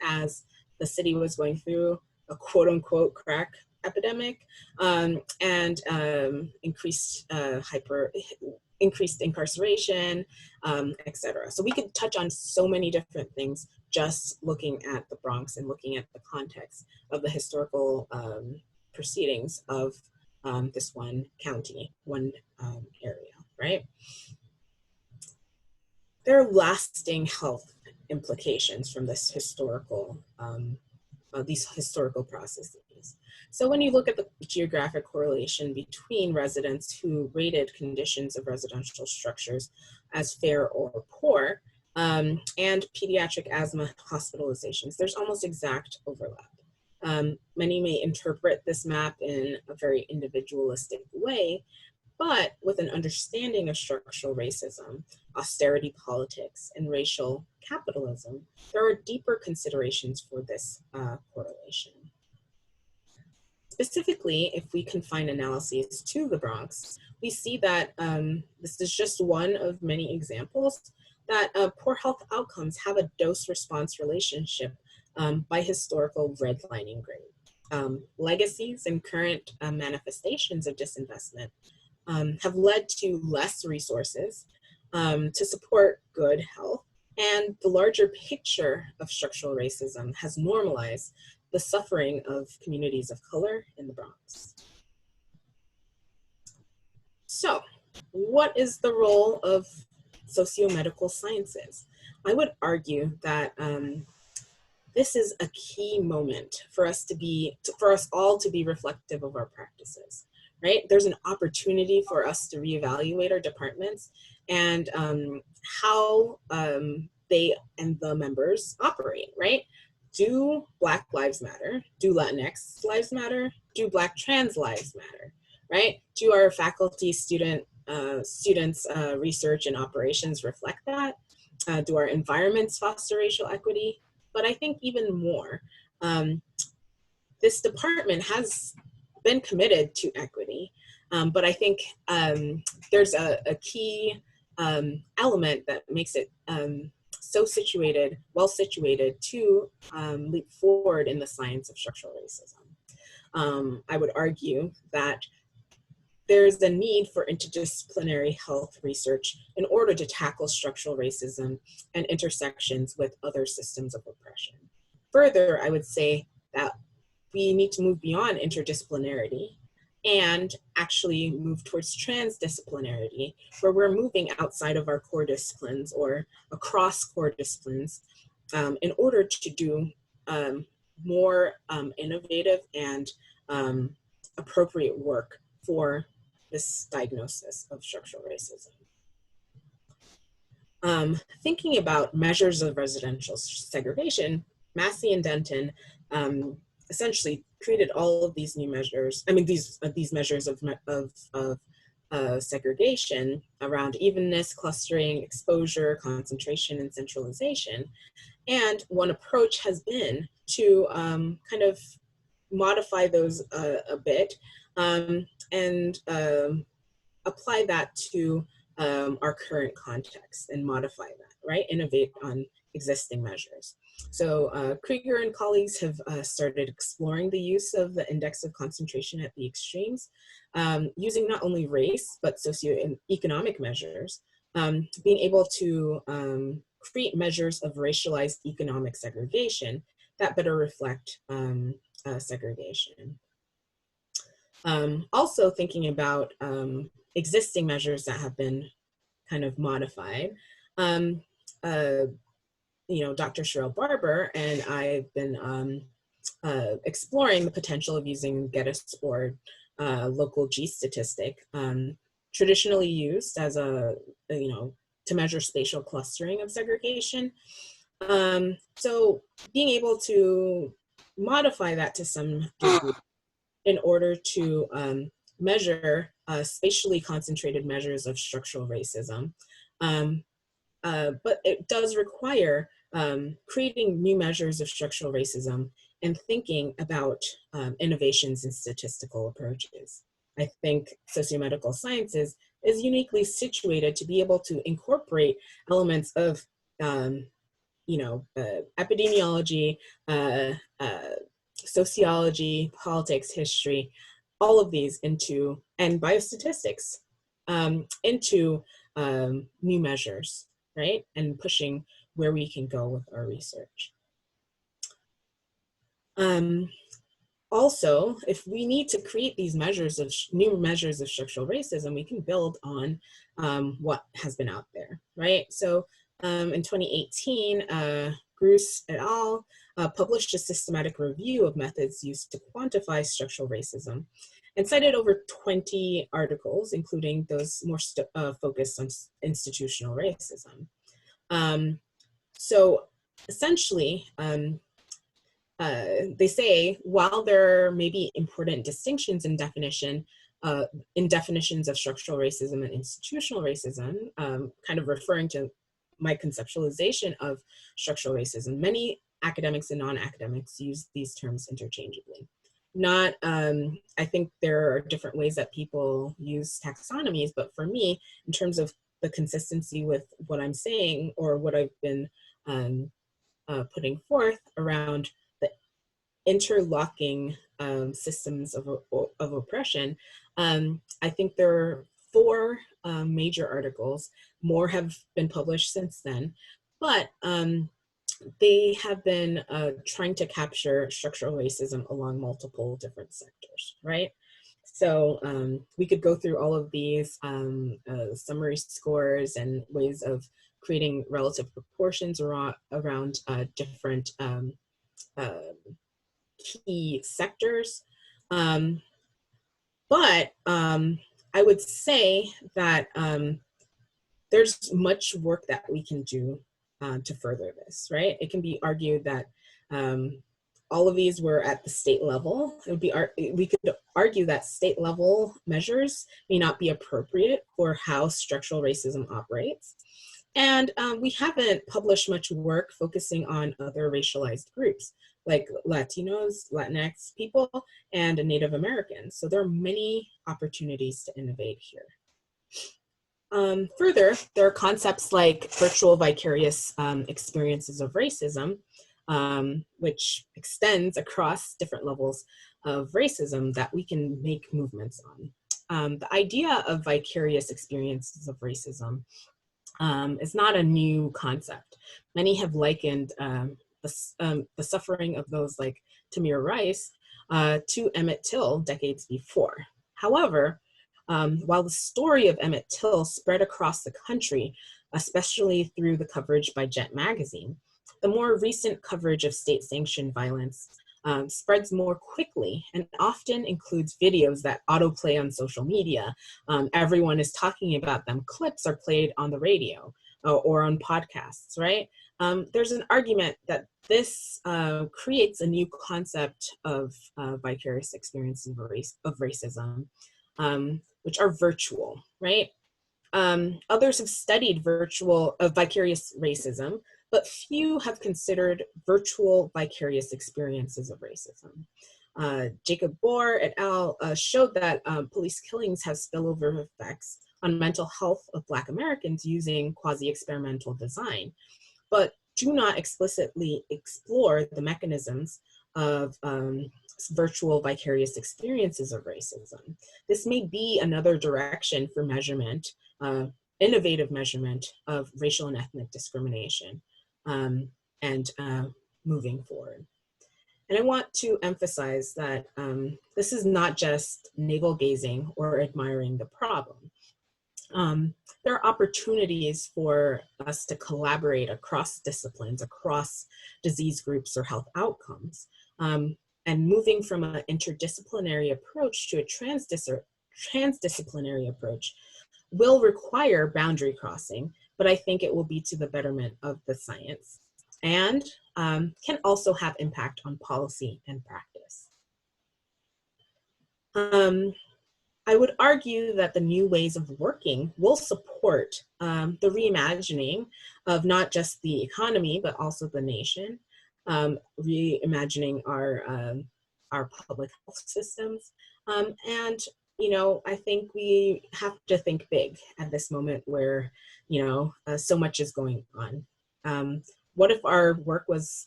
as the city was going through a quote unquote crack epidemic and increased incarceration, etc. So we could touch on so many different things just looking at the Bronx and looking at the context of the historical proceedings of this one county, one area, right? There are lasting health implications from this these historical processes. So when you look at the geographic correlation between residents who rated conditions of residential structures as fair or poor and pediatric asthma hospitalizations, there's almost exact overlap. Many may interpret this map in a very individualistic way, but with an understanding of structural racism, austerity politics, and racial capitalism, there are deeper considerations for this correlation. specifically, if we confine analyses to the Bronx, we see that this is just one of many examples that poor health outcomes have a dose-response relationship by historical redlining grade. Legacies and current manifestations of disinvestment have led to less resources to support good health, and the larger picture of structural racism has normalized the suffering of communities of color in the Bronx. So, what is the role of socio-medical sciences? I would argue that this is a key moment for us all to be reflective of our practices, right? There's an opportunity for us to reevaluate our departments and how they and the members operate, right? Do Black lives matter? Do Latinx lives matter? Do Black trans lives matter, right? Do our faculty, students, research and operations reflect that? Do our environments foster racial equity? But I think even more, this department has been committed to equity, but I think there's a key element that makes it well situated to leap forward in the science of structural racism. I would argue that there's a need for interdisciplinary health research in order to tackle structural racism and intersections with other systems of oppression. Further, I would say that we need to move beyond interdisciplinarity and actually move towards transdisciplinarity, where we're moving outside of our core disciplines or across core disciplines in order to do more innovative and appropriate work for this diagnosis of structural racism. Thinking about measures of residential segregation, Massey and Denton essentially created all of these new measures, these measures of segregation around evenness, clustering, exposure, concentration, and centralization. And one approach has been to kind of modify those a bit and apply that to our current context and modify that, right? Innovate on existing measures. So Krieger and colleagues have started exploring the use of the index of concentration at the extremes, using not only race, but socioeconomic measures, being able to create measures of racialized economic segregation that better reflect segregation. Also thinking about existing measures that have been kind of modified. Dr. Sherelle Barber and I have been exploring the potential of using Geddes or local G statistic, traditionally used as to measure spatial clustering of segregation. So being able to modify that to some degree in order to measure spatially concentrated measures of structural racism. But it does require creating new measures of structural racism and thinking about innovations in statistical approaches. I think sociomedical sciences is uniquely situated to be able to incorporate elements of epidemiology, sociology, politics, history, all of these into, and biostatistics, into new measures, right? And pushing where we can go with our research. Also, if we need to create these measures of new measures of structural racism, we can build on what has been out there, right? So in 2018, Gruss et al. Published a systematic review of methods used to quantify structural racism and cited over 20 articles, including those more focused on institutional racism. So essentially, they say, while there may be important distinctions in definitions of structural racism and institutional racism, kind of referring to my conceptualization of structural racism, many academics and non-academics use these terms interchangeably. not, I think there are different ways that people use taxonomies, but for me, in terms of the consistency with what I'm saying or what I've been putting forth around the interlocking systems of oppression, I think there are 4 major articles. More have been published since then, but they have been trying to capture structural racism along multiple different sectors, right? So we could go through all of these summary scores and ways of creating relative proportions around different uh, key sectors. But I would say that there's much work that we can do to further this, right? It can be argued that all of these were at the state level. It would be, we could argue that state level measures may not be appropriate for how structural racism operates. And we haven't published much work focusing on other racialized groups like Latinos, Latinx people, and Native Americans. So there are many opportunities to innovate here. Further, there are concepts like virtual vicarious experiences of racism, which extends across different levels of racism that we can make movements on. The idea of vicarious experiences of racism is not a new concept. Many have likened the suffering of those like Tamir Rice to Emmett Till decades before. However, while the story of Emmett Till spread across the country, especially through the coverage by Jet magazine, the more recent coverage of state-sanctioned violence spreads more quickly and often includes videos that autoplay on social media. Everyone is talking about them. Clips are played on the radio or on podcasts, right? There's an argument that this creates a new concept of vicarious experiences of racism, which are virtual, right? Others have studied vicarious racism, but few have considered virtual vicarious experiences of racism. Jacob Bohr et al. Showed that police killings have spillover effects on mental health of Black Americans using quasi-experimental design, but do not explicitly explore the mechanisms of virtual vicarious experiences of racism. This may be another direction for measurement, innovative measurement of racial and ethnic discrimination and moving forward. And I want to emphasize that this is not just navel gazing or admiring the problem. There are opportunities for us to collaborate across disciplines, across disease groups or health outcomes. And moving from an interdisciplinary approach to a transdisciplinary approach will require boundary crossing, but I think it will be to the betterment of the science and can also have impact on policy and practice. I would argue that the new ways of working will support the reimagining of not just the economy, but also the nation, reimagining our public health systems. And, you know, I think we have to think big at this moment where, you know, so much is going on. What if our work was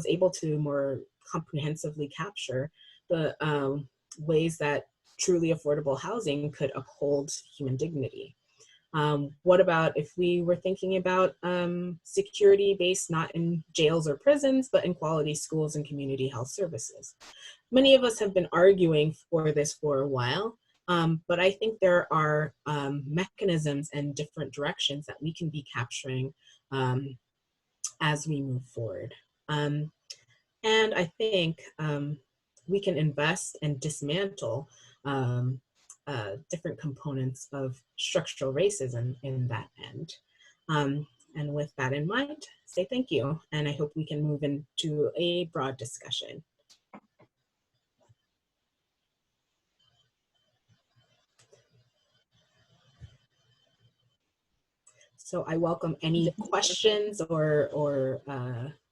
able to more comprehensively capture the ways that truly affordable housing could uphold human dignity? What about if we were thinking about security based not in jails or prisons, but in quality schools and community health services? Many of us have been arguing for this for a while, but I think there are mechanisms and different directions that we can be capturing as we move forward. And I think we can invest and dismantle different components of structural racism in that end. And with that in mind, say thank you, and I hope we can move into a broad discussion. So I welcome any questions or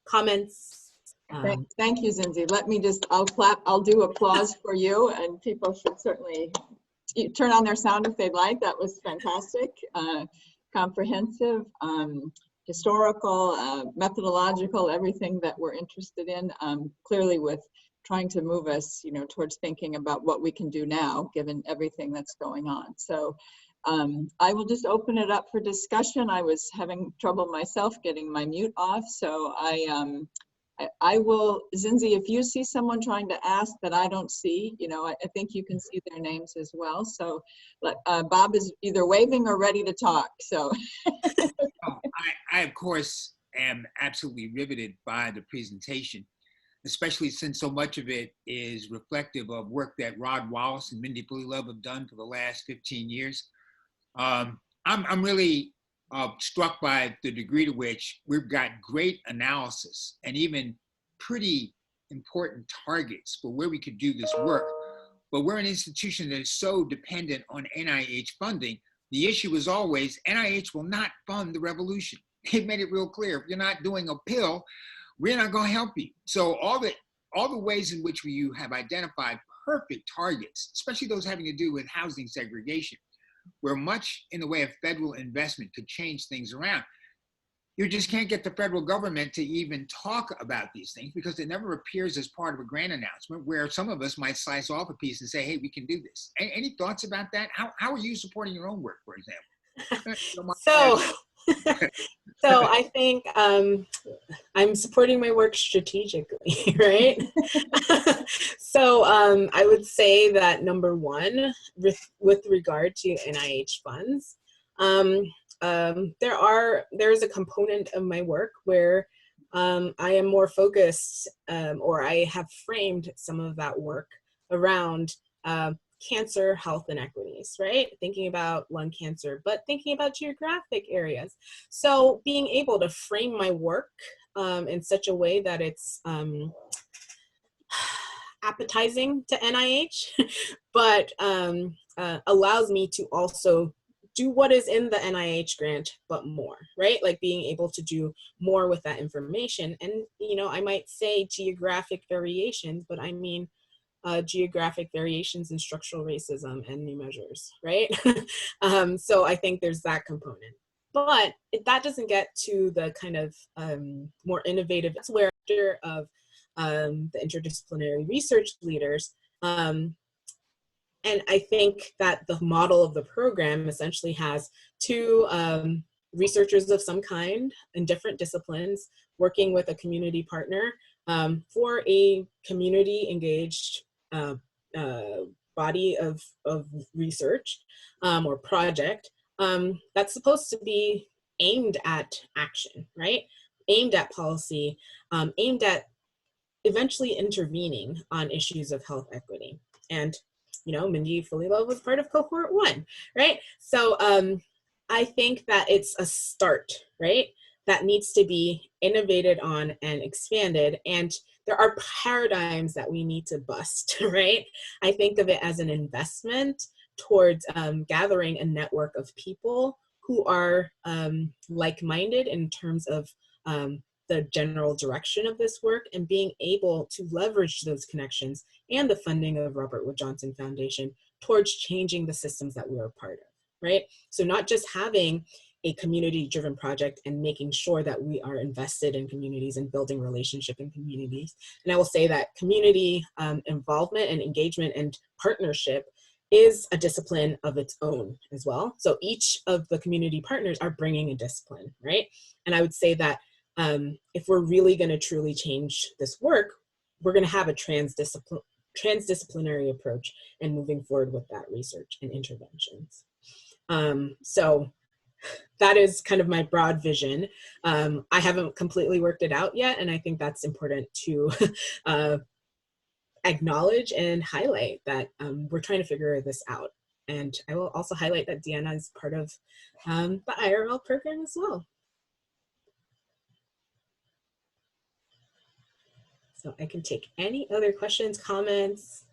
comments. Thank you, Zinzi. Let me just, I'll clap, I'll do applause for you, and people should certainly turn on their sound if they'd like. That was fantastic, comprehensive, historical, methodological, everything that we're interested in, clearly with trying to move us, you know, towards thinking about what we can do now, given everything that's going on. So I will just open it up for discussion. I was having trouble myself getting my mute off, so I will, Zinzi, if you see someone trying to ask that I don't see, you know, I think you can see their names as well. So Bob is either waving or ready to talk, so. Oh, I, of course, am absolutely riveted by the presentation, especially since so much of it is reflective of work that Rod Wallace and Mindy Love have done for the last 15 years. I'm really struck by the degree to which we've got great analysis and even pretty important targets for where we could do this work. But we're an institution that is so dependent on NIH funding. The issue is always NIH will not fund the revolution. They've made it real clear. If you're not doing a pill, we're not going to help you. So all the ways in which you have identified perfect targets, especially those having to do with housing segregation, where much in the way of federal investment could change things around. You just can't get the federal government to even talk about these things because it never appears as part of a grant announcement where some of us might slice off a piece and say, hey, we can do this. Any thoughts about that? How are you supporting your own work, for example? So I think I'm supporting my work strategically, right? So I would say that number one, with regard to NIH funds, there is a component of my work where I am more focused, or I have framed some of that work around cancer, health inequities, right? Thinking about lung cancer, but thinking about geographic areas. So being able to frame my work in such a way that it's appetizing to NIH, but allows me to also do what is in the NIH grant, but more, right? Like being able to do more with that information. And, you know, I might say geographic variations, but I mean, geographic variations in structural racism and new measures, right? So I think there's that component. But that doesn't get to the kind of more innovative, that's where of the interdisciplinary research leaders. And I think that the model of the program essentially has two researchers of some kind in different disciplines working with a community partner for a community engaged body of research or project that's supposed to be aimed at action, right? Aimed at policy, aimed at eventually intervening on issues of health equity. And, you know, Mindy Love was part of cohort 1, right? So I think that it's a start, right? That needs to be innovated on and expanded. And there are paradigms that we need to bust, right? I think of it as an investment towards gathering a network of people who are like-minded in terms of the general direction of this work and being able to leverage those connections and the funding of Robert Wood Johnson Foundation towards changing the systems that we're a part of, right? So not just having a community-driven project and making sure that we are invested in communities and building relationship in communities. And I will say that community involvement and engagement and partnership is a discipline of its own as well. So each of the community partners are bringing a discipline, right? And I would say that if we're really going to truly change this work, we're going to have a transdisciplinary approach and moving forward with that research and interventions. So that is kind of my broad vision. I haven't completely worked it out yet, and I think that's important to acknowledge and highlight that we're trying to figure this out. And I will also highlight that Deanna is part of the IRL program as well. So I can take any other questions, comments,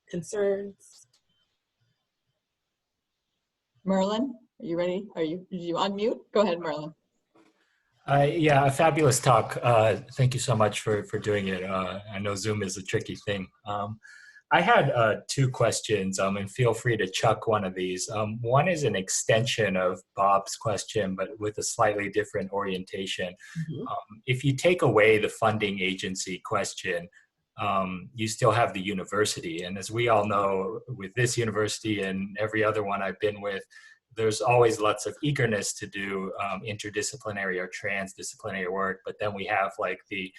concerns. Merlin, are you ready? Did you unmute? Go ahead, Merlin. Yeah, a fabulous talk. Thank you so much for doing it. I know Zoom is a tricky thing. I had two questions, and feel free to chuck one of these. One is an extension of Bob's question, but with a slightly different orientation. Mhm. If you take away the funding agency question, you still have the university. And as we all know, with this university and every other one I've been with, there's always lots of eagerness to do interdisciplinary or transdisciplinary work, but then we have like the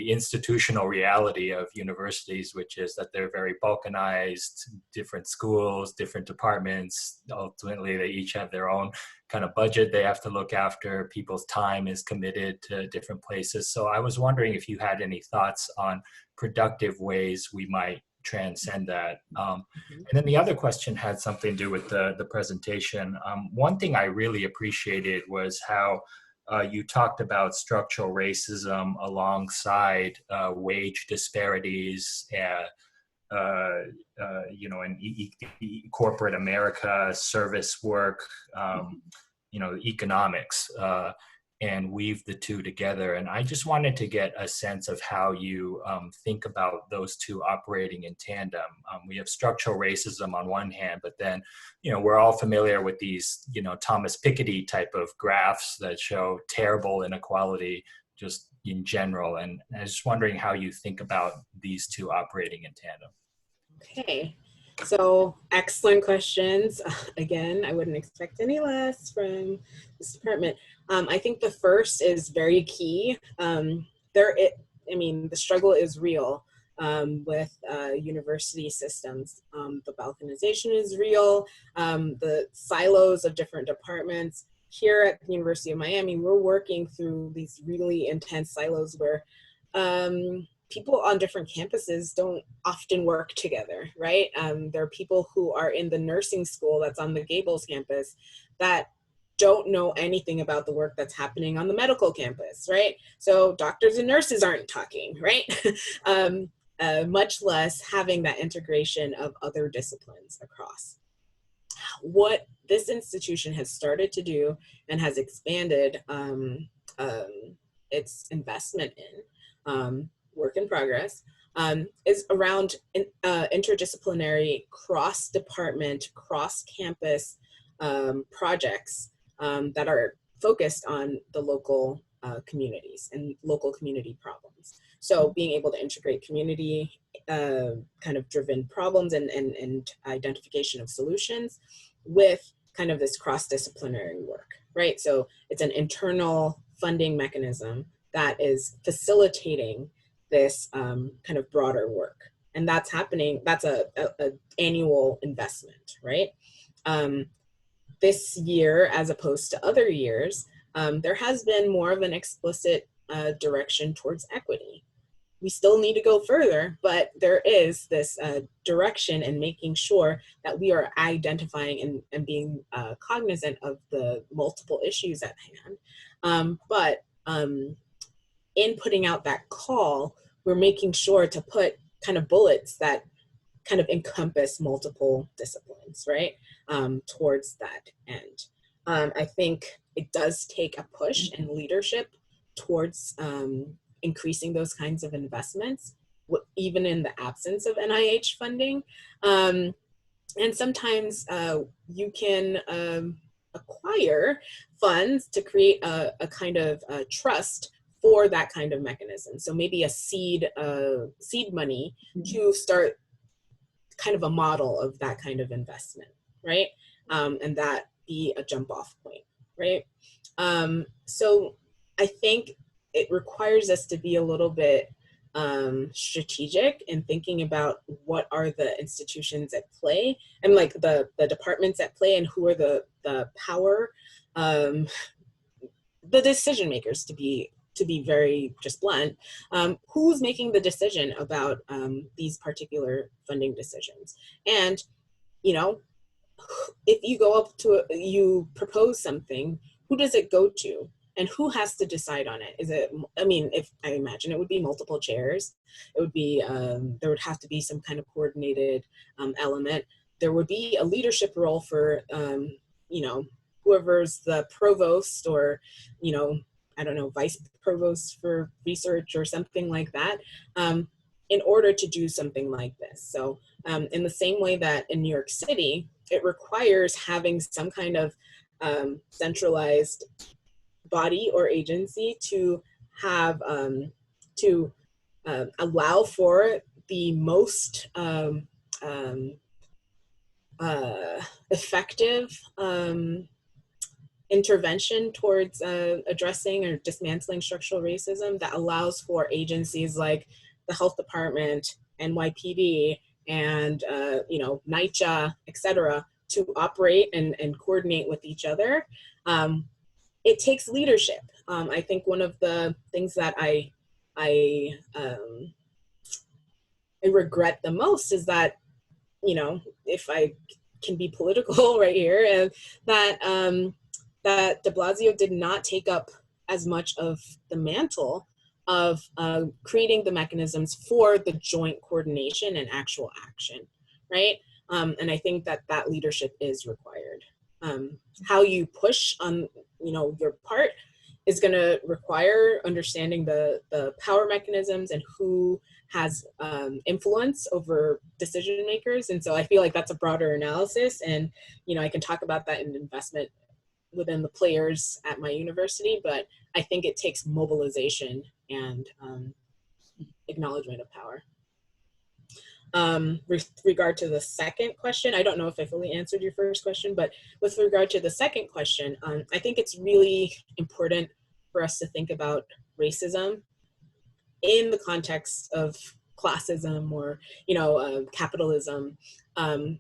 institutional reality of universities, which is that they're very balkanized, different schools, different departments. Ultimately, they each have their own kind of budget they have to look after. People's time is committed to different places. So I was wondering if you had any thoughts on productive ways we might transcend that. And then the other question had something to do with the presentation. One thing I really appreciated was how you talked about structural racism alongside wage disparities, in corporate America, service work, economics, and weave the two together. And I just wanted to get a sense of how you think about those two operating in tandem. We have structural racism on one hand, but then, we're all familiar with these, Thomas Piketty type of graphs that show terrible inequality just in general. And I was just wondering how you think about these two operating in tandem. Okay, so excellent questions. Again, I wouldn't expect any less from this department. I think the first is very key. The struggle is real with university systems. The balkanization is real. The silos of different departments. Here at the University of Miami, we're working through these really intense silos where people on different campuses don't often work together, right? There are people who are in the nursing school that's on the Gables campus that don't know anything about the work that's happening on the medical campus, right? So doctors and nurses aren't talking, right? Much less having that integration of other disciplines across. What this institution has started to do and has expanded its investment in, work in progress, is around interdisciplinary, cross-department, cross-campus projects that are focused on the local communities and local community problems. So being able to integrate community kind of driven problems and identification of solutions with kind of this cross-disciplinary work, right? So it's an internal funding mechanism that is facilitating this kind of broader work. And that's happening, that's a annual investment, right? This year, as opposed to other years, there has been more of an explicit direction towards equity. We still need to go further, but there is this direction in making sure that we are identifying and being cognizant of the multiple issues at hand. But in putting out that call, we're making sure to put kind of bullets that kind of encompass multiple disciplines, right? Towards that end. I think it does take a push and leadership towards increasing those kinds of investments, even in the absence of NIH funding. And sometimes you can acquire funds to create a kind of trust for that kind of mechanism. So maybe a seed money to start kind of a model of that kind of investment, right? And that be a jump off point, right? So I think it requires us to be a little bit strategic in thinking about what are the institutions at play and like the departments at play and who are the power, the decision makers to be very just blunt, who's making the decision about these particular funding decisions. And, if you go up to, you propose something, who does it go to? And who has to decide on it? Is it, if I imagine it would be multiple chairs, it would be, there would have to be some kind of coordinated element. There would be a leadership role for, whoever's the provost or, I don't know, vice provost for research or something like that, in order to do something like this. So in the same way that in New York City, it requires having some kind of centralized body or agency to have, allow for the most effective intervention towards addressing or dismantling structural racism, that allows for agencies like the health department, NYPD, and NYCHA, et cetera, to operate and coordinate with each other. It takes leadership. I think one of the things that I regret the most is that, if I can be political right here, that de Blasio did not take up as much of the mantle of creating the mechanisms for the joint coordination and actual action, right? And I think that that leadership is required. How you push on, your part is going to require understanding the power mechanisms and who has influence over decision makers. And so I feel like that's a broader analysis, and I can talk about that in investment within the players at my university, but I think it takes mobilization and acknowledgement of power. With regard to the second question, I don't know if I fully answered your first question, but with regard to the second question, I think it's really important for us to think about racism in the context of classism or, capitalism,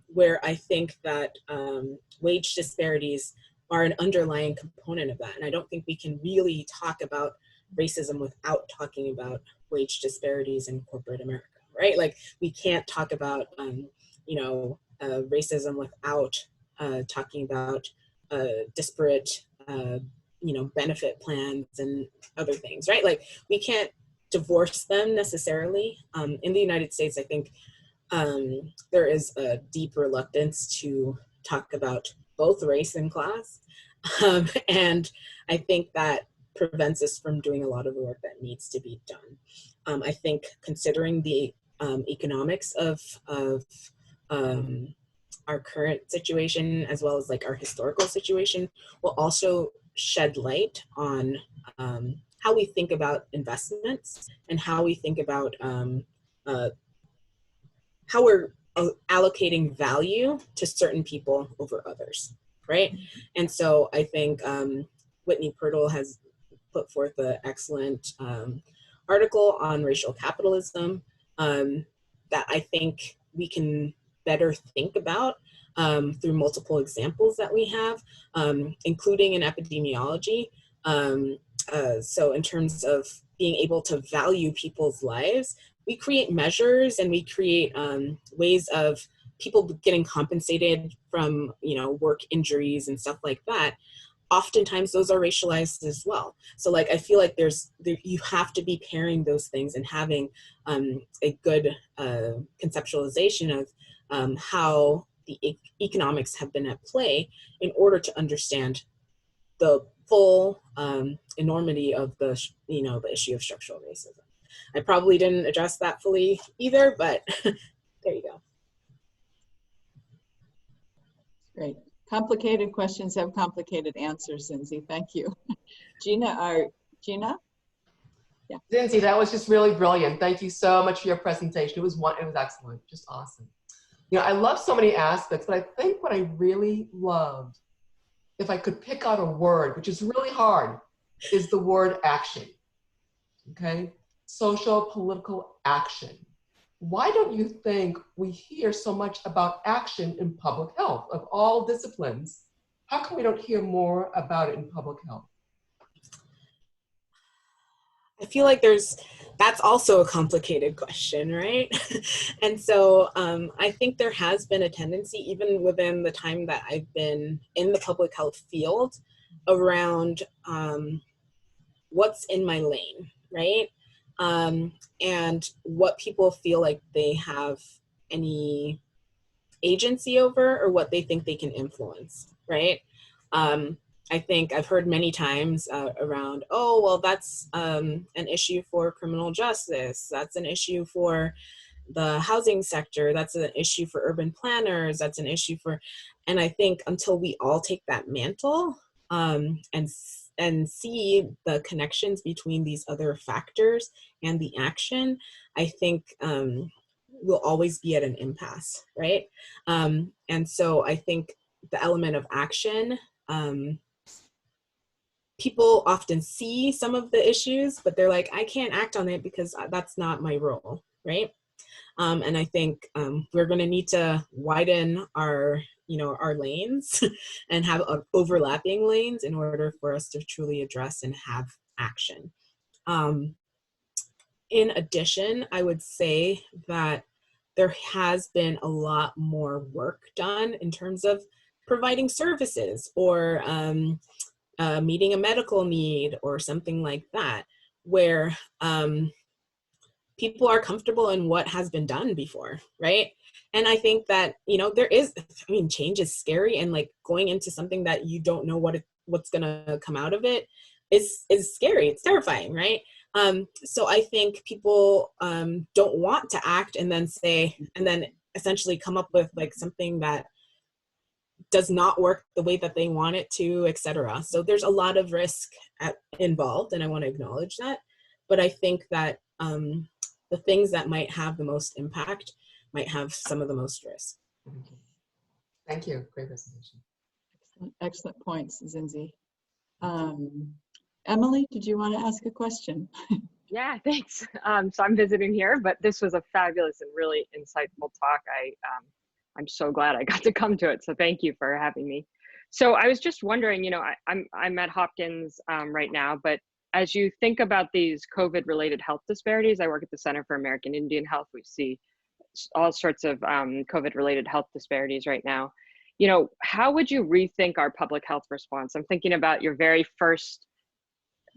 where I think that wage disparities are an underlying component of that. And I don't think we can really talk about racism without talking about wage disparities in corporate America, right? Like, we can't talk about, racism without talking about disparate, benefit plans and other things, right? Like, we can't divorce them necessarily. In the United States, I think there is a deep reluctance to talk about both race and class. And I think that prevents us from doing a lot of the work that needs to be done. I think considering the economics of our current situation, as well as like our historical situation, will also shed light on how we think about investments and how we think about how we're allocating value to certain people over others, right? And so I think Whitney Pirtle has put forth an excellent article on racial capitalism that I think we can better think about through multiple examples that we have, including in epidemiology. So in terms of being able to value people's lives, we create measures and we create ways of people getting compensated from, work injuries and stuff like that. Oftentimes those are racialized as well. So like, I feel like you have to be pairing those things and having a good conceptualization of how the economics have been at play in order to understand the full enormity of the issue of structural racism. I probably didn't address that fully either, but there you go. Great. Complicated questions have complicated answers, Zinzi. Thank you. Gina? Yeah. Zinzi, that was just really brilliant. Thank you so much for your presentation. It was excellent, just awesome. I love so many aspects, but I think what I really loved, if I could pick out a word, which is really hard, is the word action, okay? Socio-political action. Why don't you think we hear so much about action in public health of all disciplines? How come we don't hear more about it in public health? I feel like that's also a complicated question, right? And so I think there has been a tendency, even within the time that I've been in the public health field, around what's in my lane, right? And what people feel like they have any agency over or what they think they can influence, right? I think I've heard many times around, oh, well, that's an issue for criminal justice. That's an issue for the housing sector. That's an issue for urban planners. That's an issue for, and I think until we all take that mantle and see the connections between these other factors and the action, I think we'll always be at an impasse, right? And so I think the element of action, people often see some of the issues, but they're like, I can't act on it because that's not my role, right? And I think we're going to need to widen our, our lanes and have overlapping lanes in order for us to truly address and have action. In addition, I would say that there has been a lot more work done in terms of providing services or meeting a medical need or something like that, where people are comfortable in what has been done before, right? And I think that, there is, change is scary, and like going into something that you don't know what's gonna come out of it is scary, it's terrifying, right? So I think people don't want to act and then essentially come up with like something that does not work the way that they want it to, etc. So there's a lot of risk involved, and I want to acknowledge that. But I think that the things that might have the most impact might have some of the most risk. Thank you. Great presentation. Excellent points, Zinzi. Emily, did you want to ask a question? Yeah, thanks. So I'm visiting here, but this was a fabulous and really insightful talk. I'm so glad I got to come to it. So thank you for having me. So I was just wondering, I'm at Hopkins right now, but as you think about these COVID-related health disparities, I work at the Center for American Indian Health. We see all sorts of COVID-related health disparities right now. How would you rethink our public health response? I'm thinking about your very first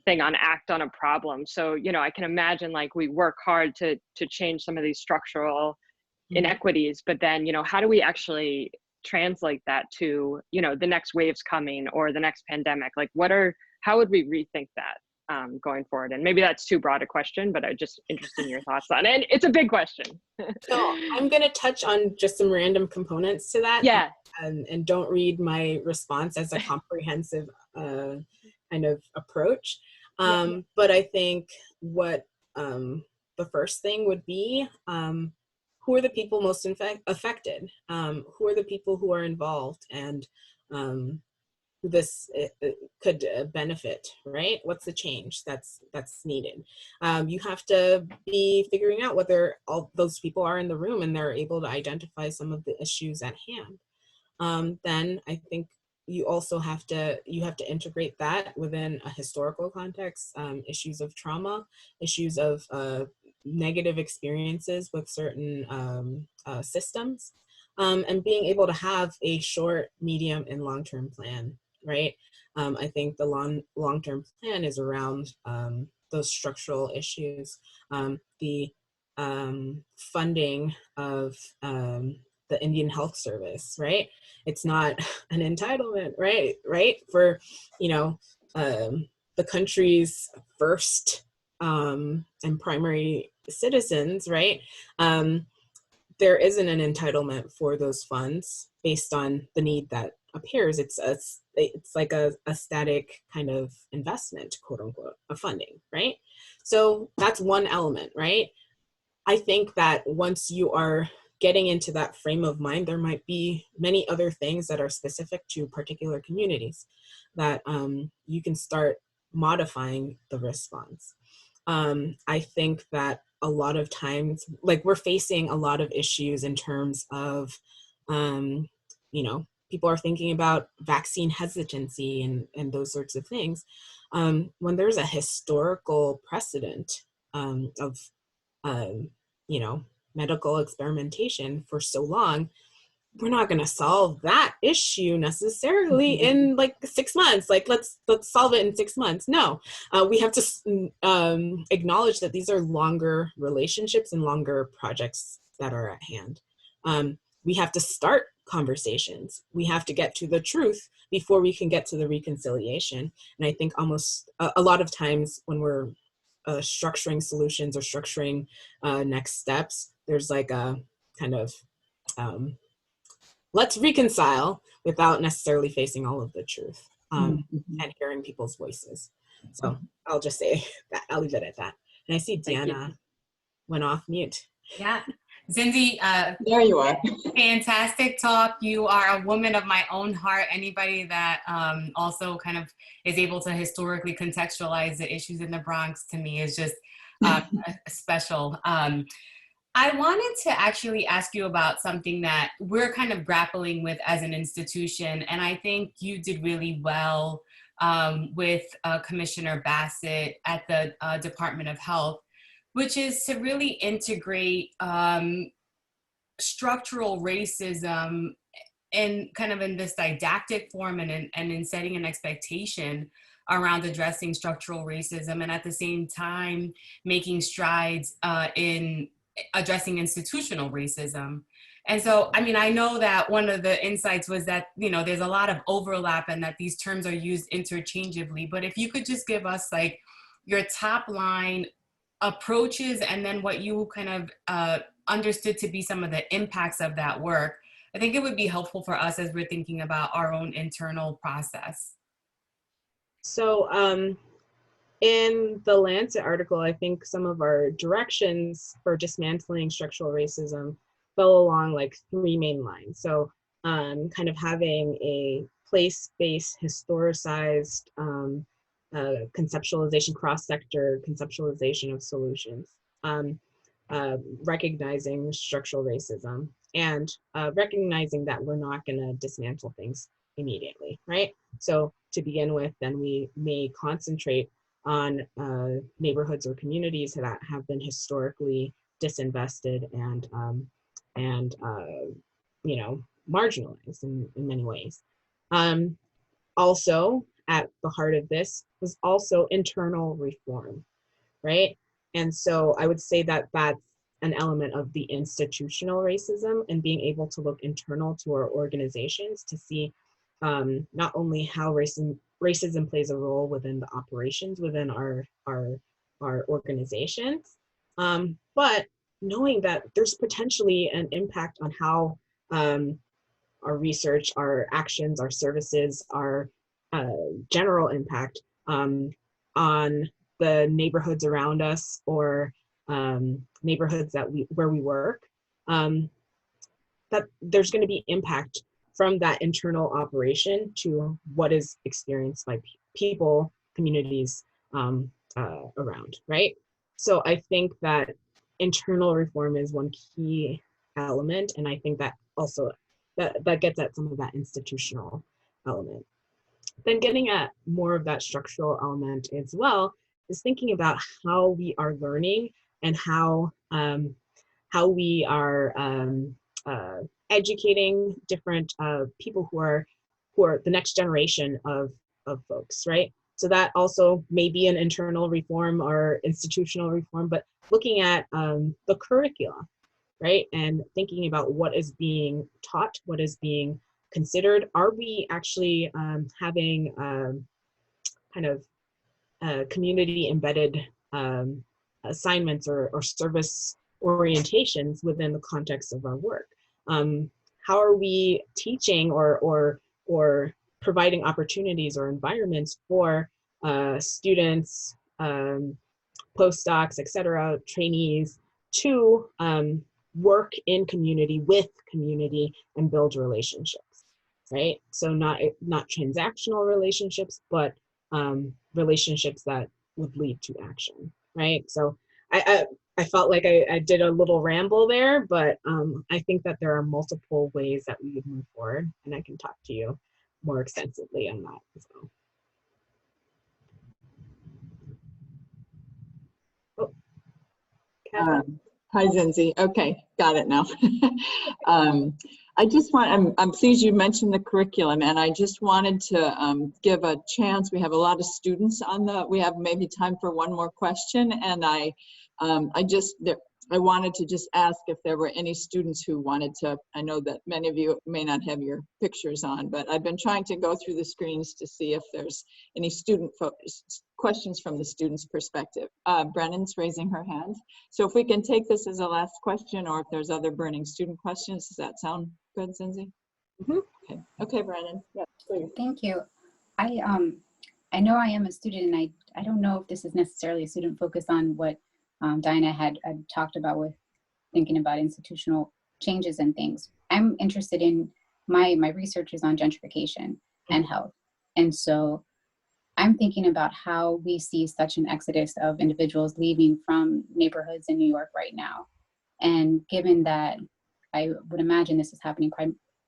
thing on act on a problem. So, I can imagine like we work hard to change some of these structural inequities, but then, how do we actually translate that to, the next wave's coming or the next pandemic? Like how would we rethink that going forward? And maybe that's too broad a question, but I'm just interested in your thoughts on it. It's a big question. So I'm going to touch on just some random components to that. Yeah. And don't read my response as a comprehensive kind of approach. But I think what the first thing would be, who are the people most affected? Who are the people who are involved and who this could benefit, right? What's the change that's needed? You have to be figuring out whether all those people are in the room and they're able to identify some of the issues at hand. Then I think you also have to integrate that within a historical context, issues of trauma, issues of negative experiences with certain systems, and being able to have a short, medium, and long-term plan, right? I think the long-term plan is around those structural issues, the funding of the Indian Health Service, right? It's not an entitlement, right? For, the country's first and primary citizens, right? There isn't an entitlement for those funds based on the need that appears. It's like a static kind of investment, quote unquote, of funding, right? So that's one element, right? I think that once you are getting into that frame of mind, there might be many other things that are specific to particular communities that you can start modifying the response. I think that a lot of times, like we're facing a lot of issues in terms of, people are thinking about vaccine hesitancy and those sorts of things. When there's a historical precedent of, medical experimentation for so long, we're not going to solve that issue necessarily in like 6 months. Like let's solve it in 6 months. No, we have to acknowledge that these are longer relationships and longer projects that are at hand. We have to start conversations. We have to get to the truth before we can get to the reconciliation. And I think almost a lot of times when we're structuring solutions or structuring next steps, there's like a kind of let's reconcile without necessarily facing all of the truth and hearing people's voices. So I'll just say that. I'll leave it at that. And I see Deanna went off mute. Yeah. Zinzi, there you are. Fantastic talk. You are a woman of my own heart. Anybody that also kind of is able to historically contextualize the issues in the Bronx, to me, is just special. I wanted to actually ask you about something that we're kind of grappling with as an institution, and I think you did really well with Commissioner Bassett at the Department of Health, which is to really integrate structural racism in kind of in this didactic form and in setting an expectation around addressing structural racism, and at the same time making strides in addressing institutional racism. And so, I mean, I know that one of the insights was that, you know, there's a lot of overlap and that these terms are used interchangeably, but if you could just give us like your top line approaches and then what you kind of understood to be some of the impacts of that work, I think it would be helpful for us as we're thinking about our own internal process. So in the Lancet article, I think some of our directions for dismantling structural racism fell along like 3 main lines. So kind of having a place-based, historicized conceptualization, cross-sector conceptualization of solutions, recognizing structural racism, and recognizing that we're not going to dismantle things immediately, right? So to begin with, then we may concentrate on neighborhoods or communities that have been historically disinvested and you know, marginalized in many ways. Also, at the heart of this was also internal reform, right? And so I would say that that's an element of the institutional racism and being able to look internal to our organizations to see not only how racism plays a role within the operations within our organizations, but knowing that there's potentially an impact on how our research, our actions, our services, our general impact on the neighborhoods around us or neighborhoods where we work, that there's going to be impact from that internal operation to what is experienced by people, communities around, right? So I think that internal reform is one key element, and I think that also that gets at some of that institutional element. Then getting at more of that structural element as well is thinking about how we are learning and how we are educating different people who are the next generation of folks, right? So that also may be an internal reform or institutional reform, but looking at the curricula, right? And thinking about what is being taught, what is being considered. Are we actually having kind of community embedded assignments or service orientations within the context of our work? How are we teaching or providing opportunities or environments for students, postdocs, et cetera, trainees to work in community with community and build relationships, right? So not transactional relationships, but relationships that would lead to action, right? So I felt like I did a little ramble there, but I think that there are multiple ways that we would move forward, and I can talk to you more extensively on that as well. Oh, Hi, Zinzi. Okay, got it now. I just want, I'm pleased you mentioned the curriculum, and I just wanted to give a chance. We have a lot of students on we have maybe time for one more question, and I I wanted to just ask if there were any students who wanted to, I know that many of you may not have your pictures on, but I've been trying to go through the screens to see if there's any questions from the students' perspective. Brennan's raising her hand. So if we can take this as a last question, or if there's other burning student questions, does that sound good, Zinzi? Okay, okay, Brennan, yes, please. Thank you. I know I am a student, and I don't know if this is necessarily a student focus on what Dinah had talked about with thinking about institutional changes and things. I'm interested in, my research is on gentrification and health. And so I'm thinking about how we see such an exodus of individuals leaving from neighborhoods in New York right now. And given that I would imagine this is happening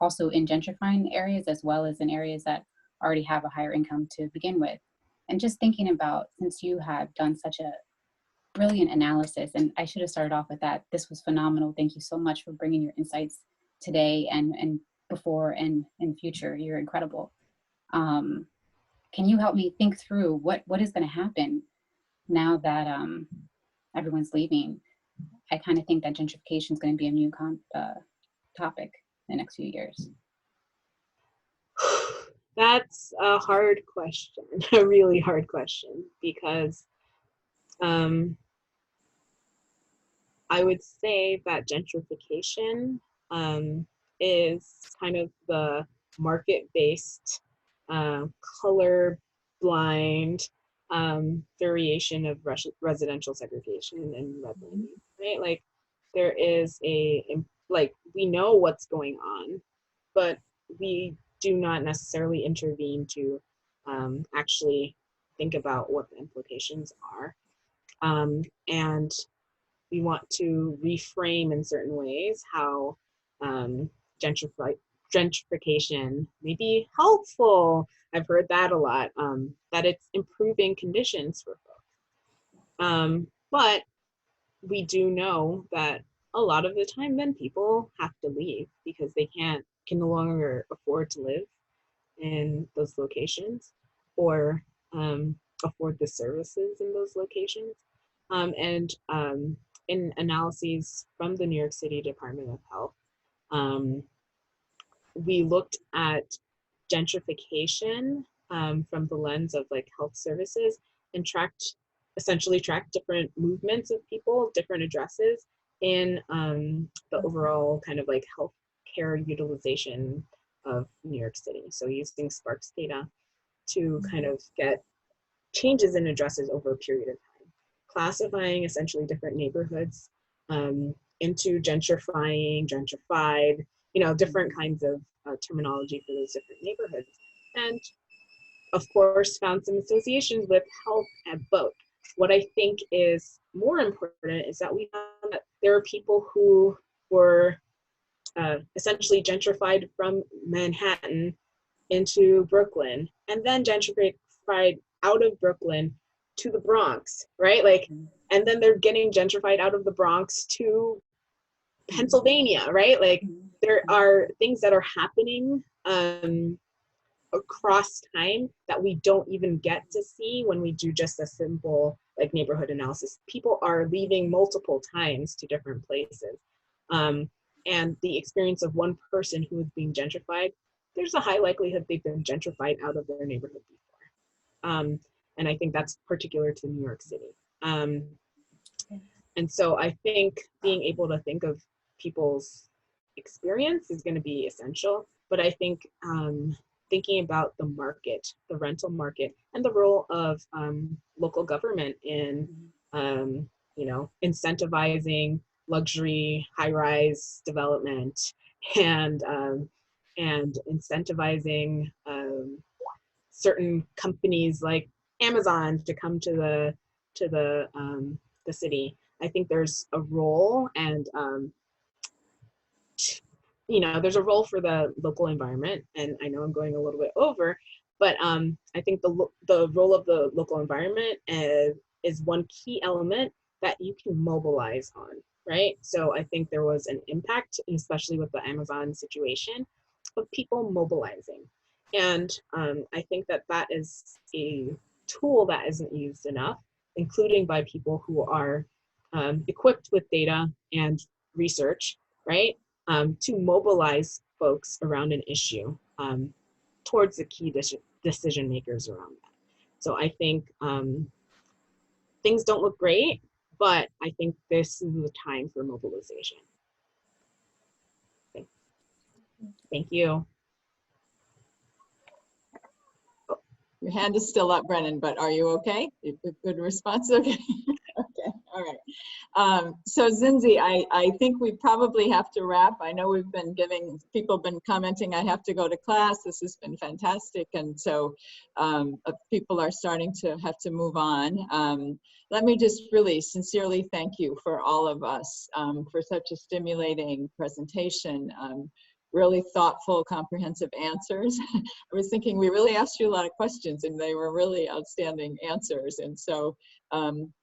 also in gentrifying areas, as well as in areas that already have a higher income to begin with. And just thinking about, since you have done such a brilliant analysis, and I should have started off with that. This was phenomenal. Thank you so much for bringing your insights today and before and in future. You're incredible. Can you help me think through what is going to happen now that everyone's leaving? I kind of think that gentrification is going to be a new topic in the next few years. That's a hard question, a really hard question, because I would say that gentrification is kind of the market-based, color-blind variation of residential segregation and redlining, right? Like there is we know what's going on, but we do not necessarily intervene to actually think about what the implications are. And we want to reframe in certain ways how gentrification may be helpful. I've heard that a lot, that it's improving conditions for folks. But we do know that a lot of the time then people have to leave because they can no longer afford to live in those locations or afford the services in those locations. In analyses from the New York City Department of Health, we looked at gentrification from the lens of like health services and essentially tracked different movements of people, different addresses in the overall kind of like healthcare utilization of New York City. So using Sparks data to kind of get changes in addresses over a period of time, classifying essentially different neighborhoods into gentrifying, gentrified, different kinds of terminology for those different neighborhoods. And of course, found some associations with health and both. What I think is more important is that we found that there are people who were essentially gentrified from Manhattan into Brooklyn, and then gentrified out of Brooklyn to the Bronx, right? Like, and then they're getting gentrified out of the Bronx to Pennsylvania, right? Like, there are things that are happening across time that we don't even get to see when we do just a simple like neighborhood analysis. People are leaving multiple times to different places. And the experience of one person who is being gentrified, there's a high likelihood they've been gentrified out of their neighborhood before. And I think that's particular to New York City. And so I think being able to think of people's experience is going to be essential. But I think thinking about the market, the rental market, and the role of local government in, incentivizing luxury high-rise development and incentivizing certain companies like Amazon to come to the city. I think there's a role, and there's a role for the local environment. And I know I'm going a little bit over, but I think the role of the local environment is one key element that you can mobilize on, right? So I think there was an impact, especially with the Amazon situation, of people mobilizing. And I think that is a tool that isn't used enough, including by people who are equipped with data and research, right, to mobilize folks around an issue towards the key decision makers around that. So I think things don't look great, but I think this is the time for mobilization. Okay. Thank you. Your hand is still up, Brennan, but are you okay? Good response, okay. Okay, all right. So Zinzi, I think we probably have to wrap. I know we've been giving, people have been commenting, I have to go to class. This has been fantastic. And so people are starting to have to move on. Let me just really sincerely thank you for all of us for such a stimulating presentation. Really thoughtful, comprehensive answers. I was thinking we really asked you a lot of questions and they were really outstanding answers. And so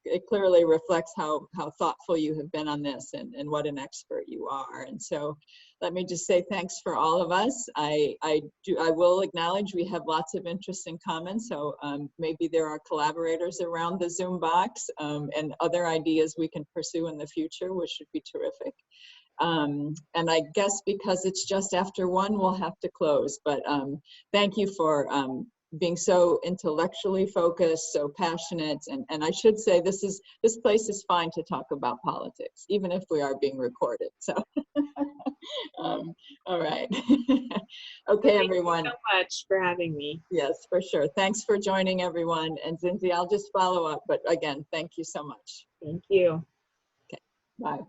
it clearly reflects how thoughtful you have been on this and what an expert you are. And so let me just say thanks for all of us. I will acknowledge we have lots of interesting comments. So maybe there are collaborators around the Zoom box and other ideas we can pursue in the future, which would be terrific. And I guess because it's just after 1, we'll have to close. But thank you for being so intellectually focused, so passionate. And I should say this place is fine to talk about politics, even if we are being recorded. So, all right. Okay, everyone. Thank you so much for having me. Yes, for sure. Thanks for joining, everyone. And Zinzi, I'll just follow up. But again, thank you so much. Thank you. Okay, bye.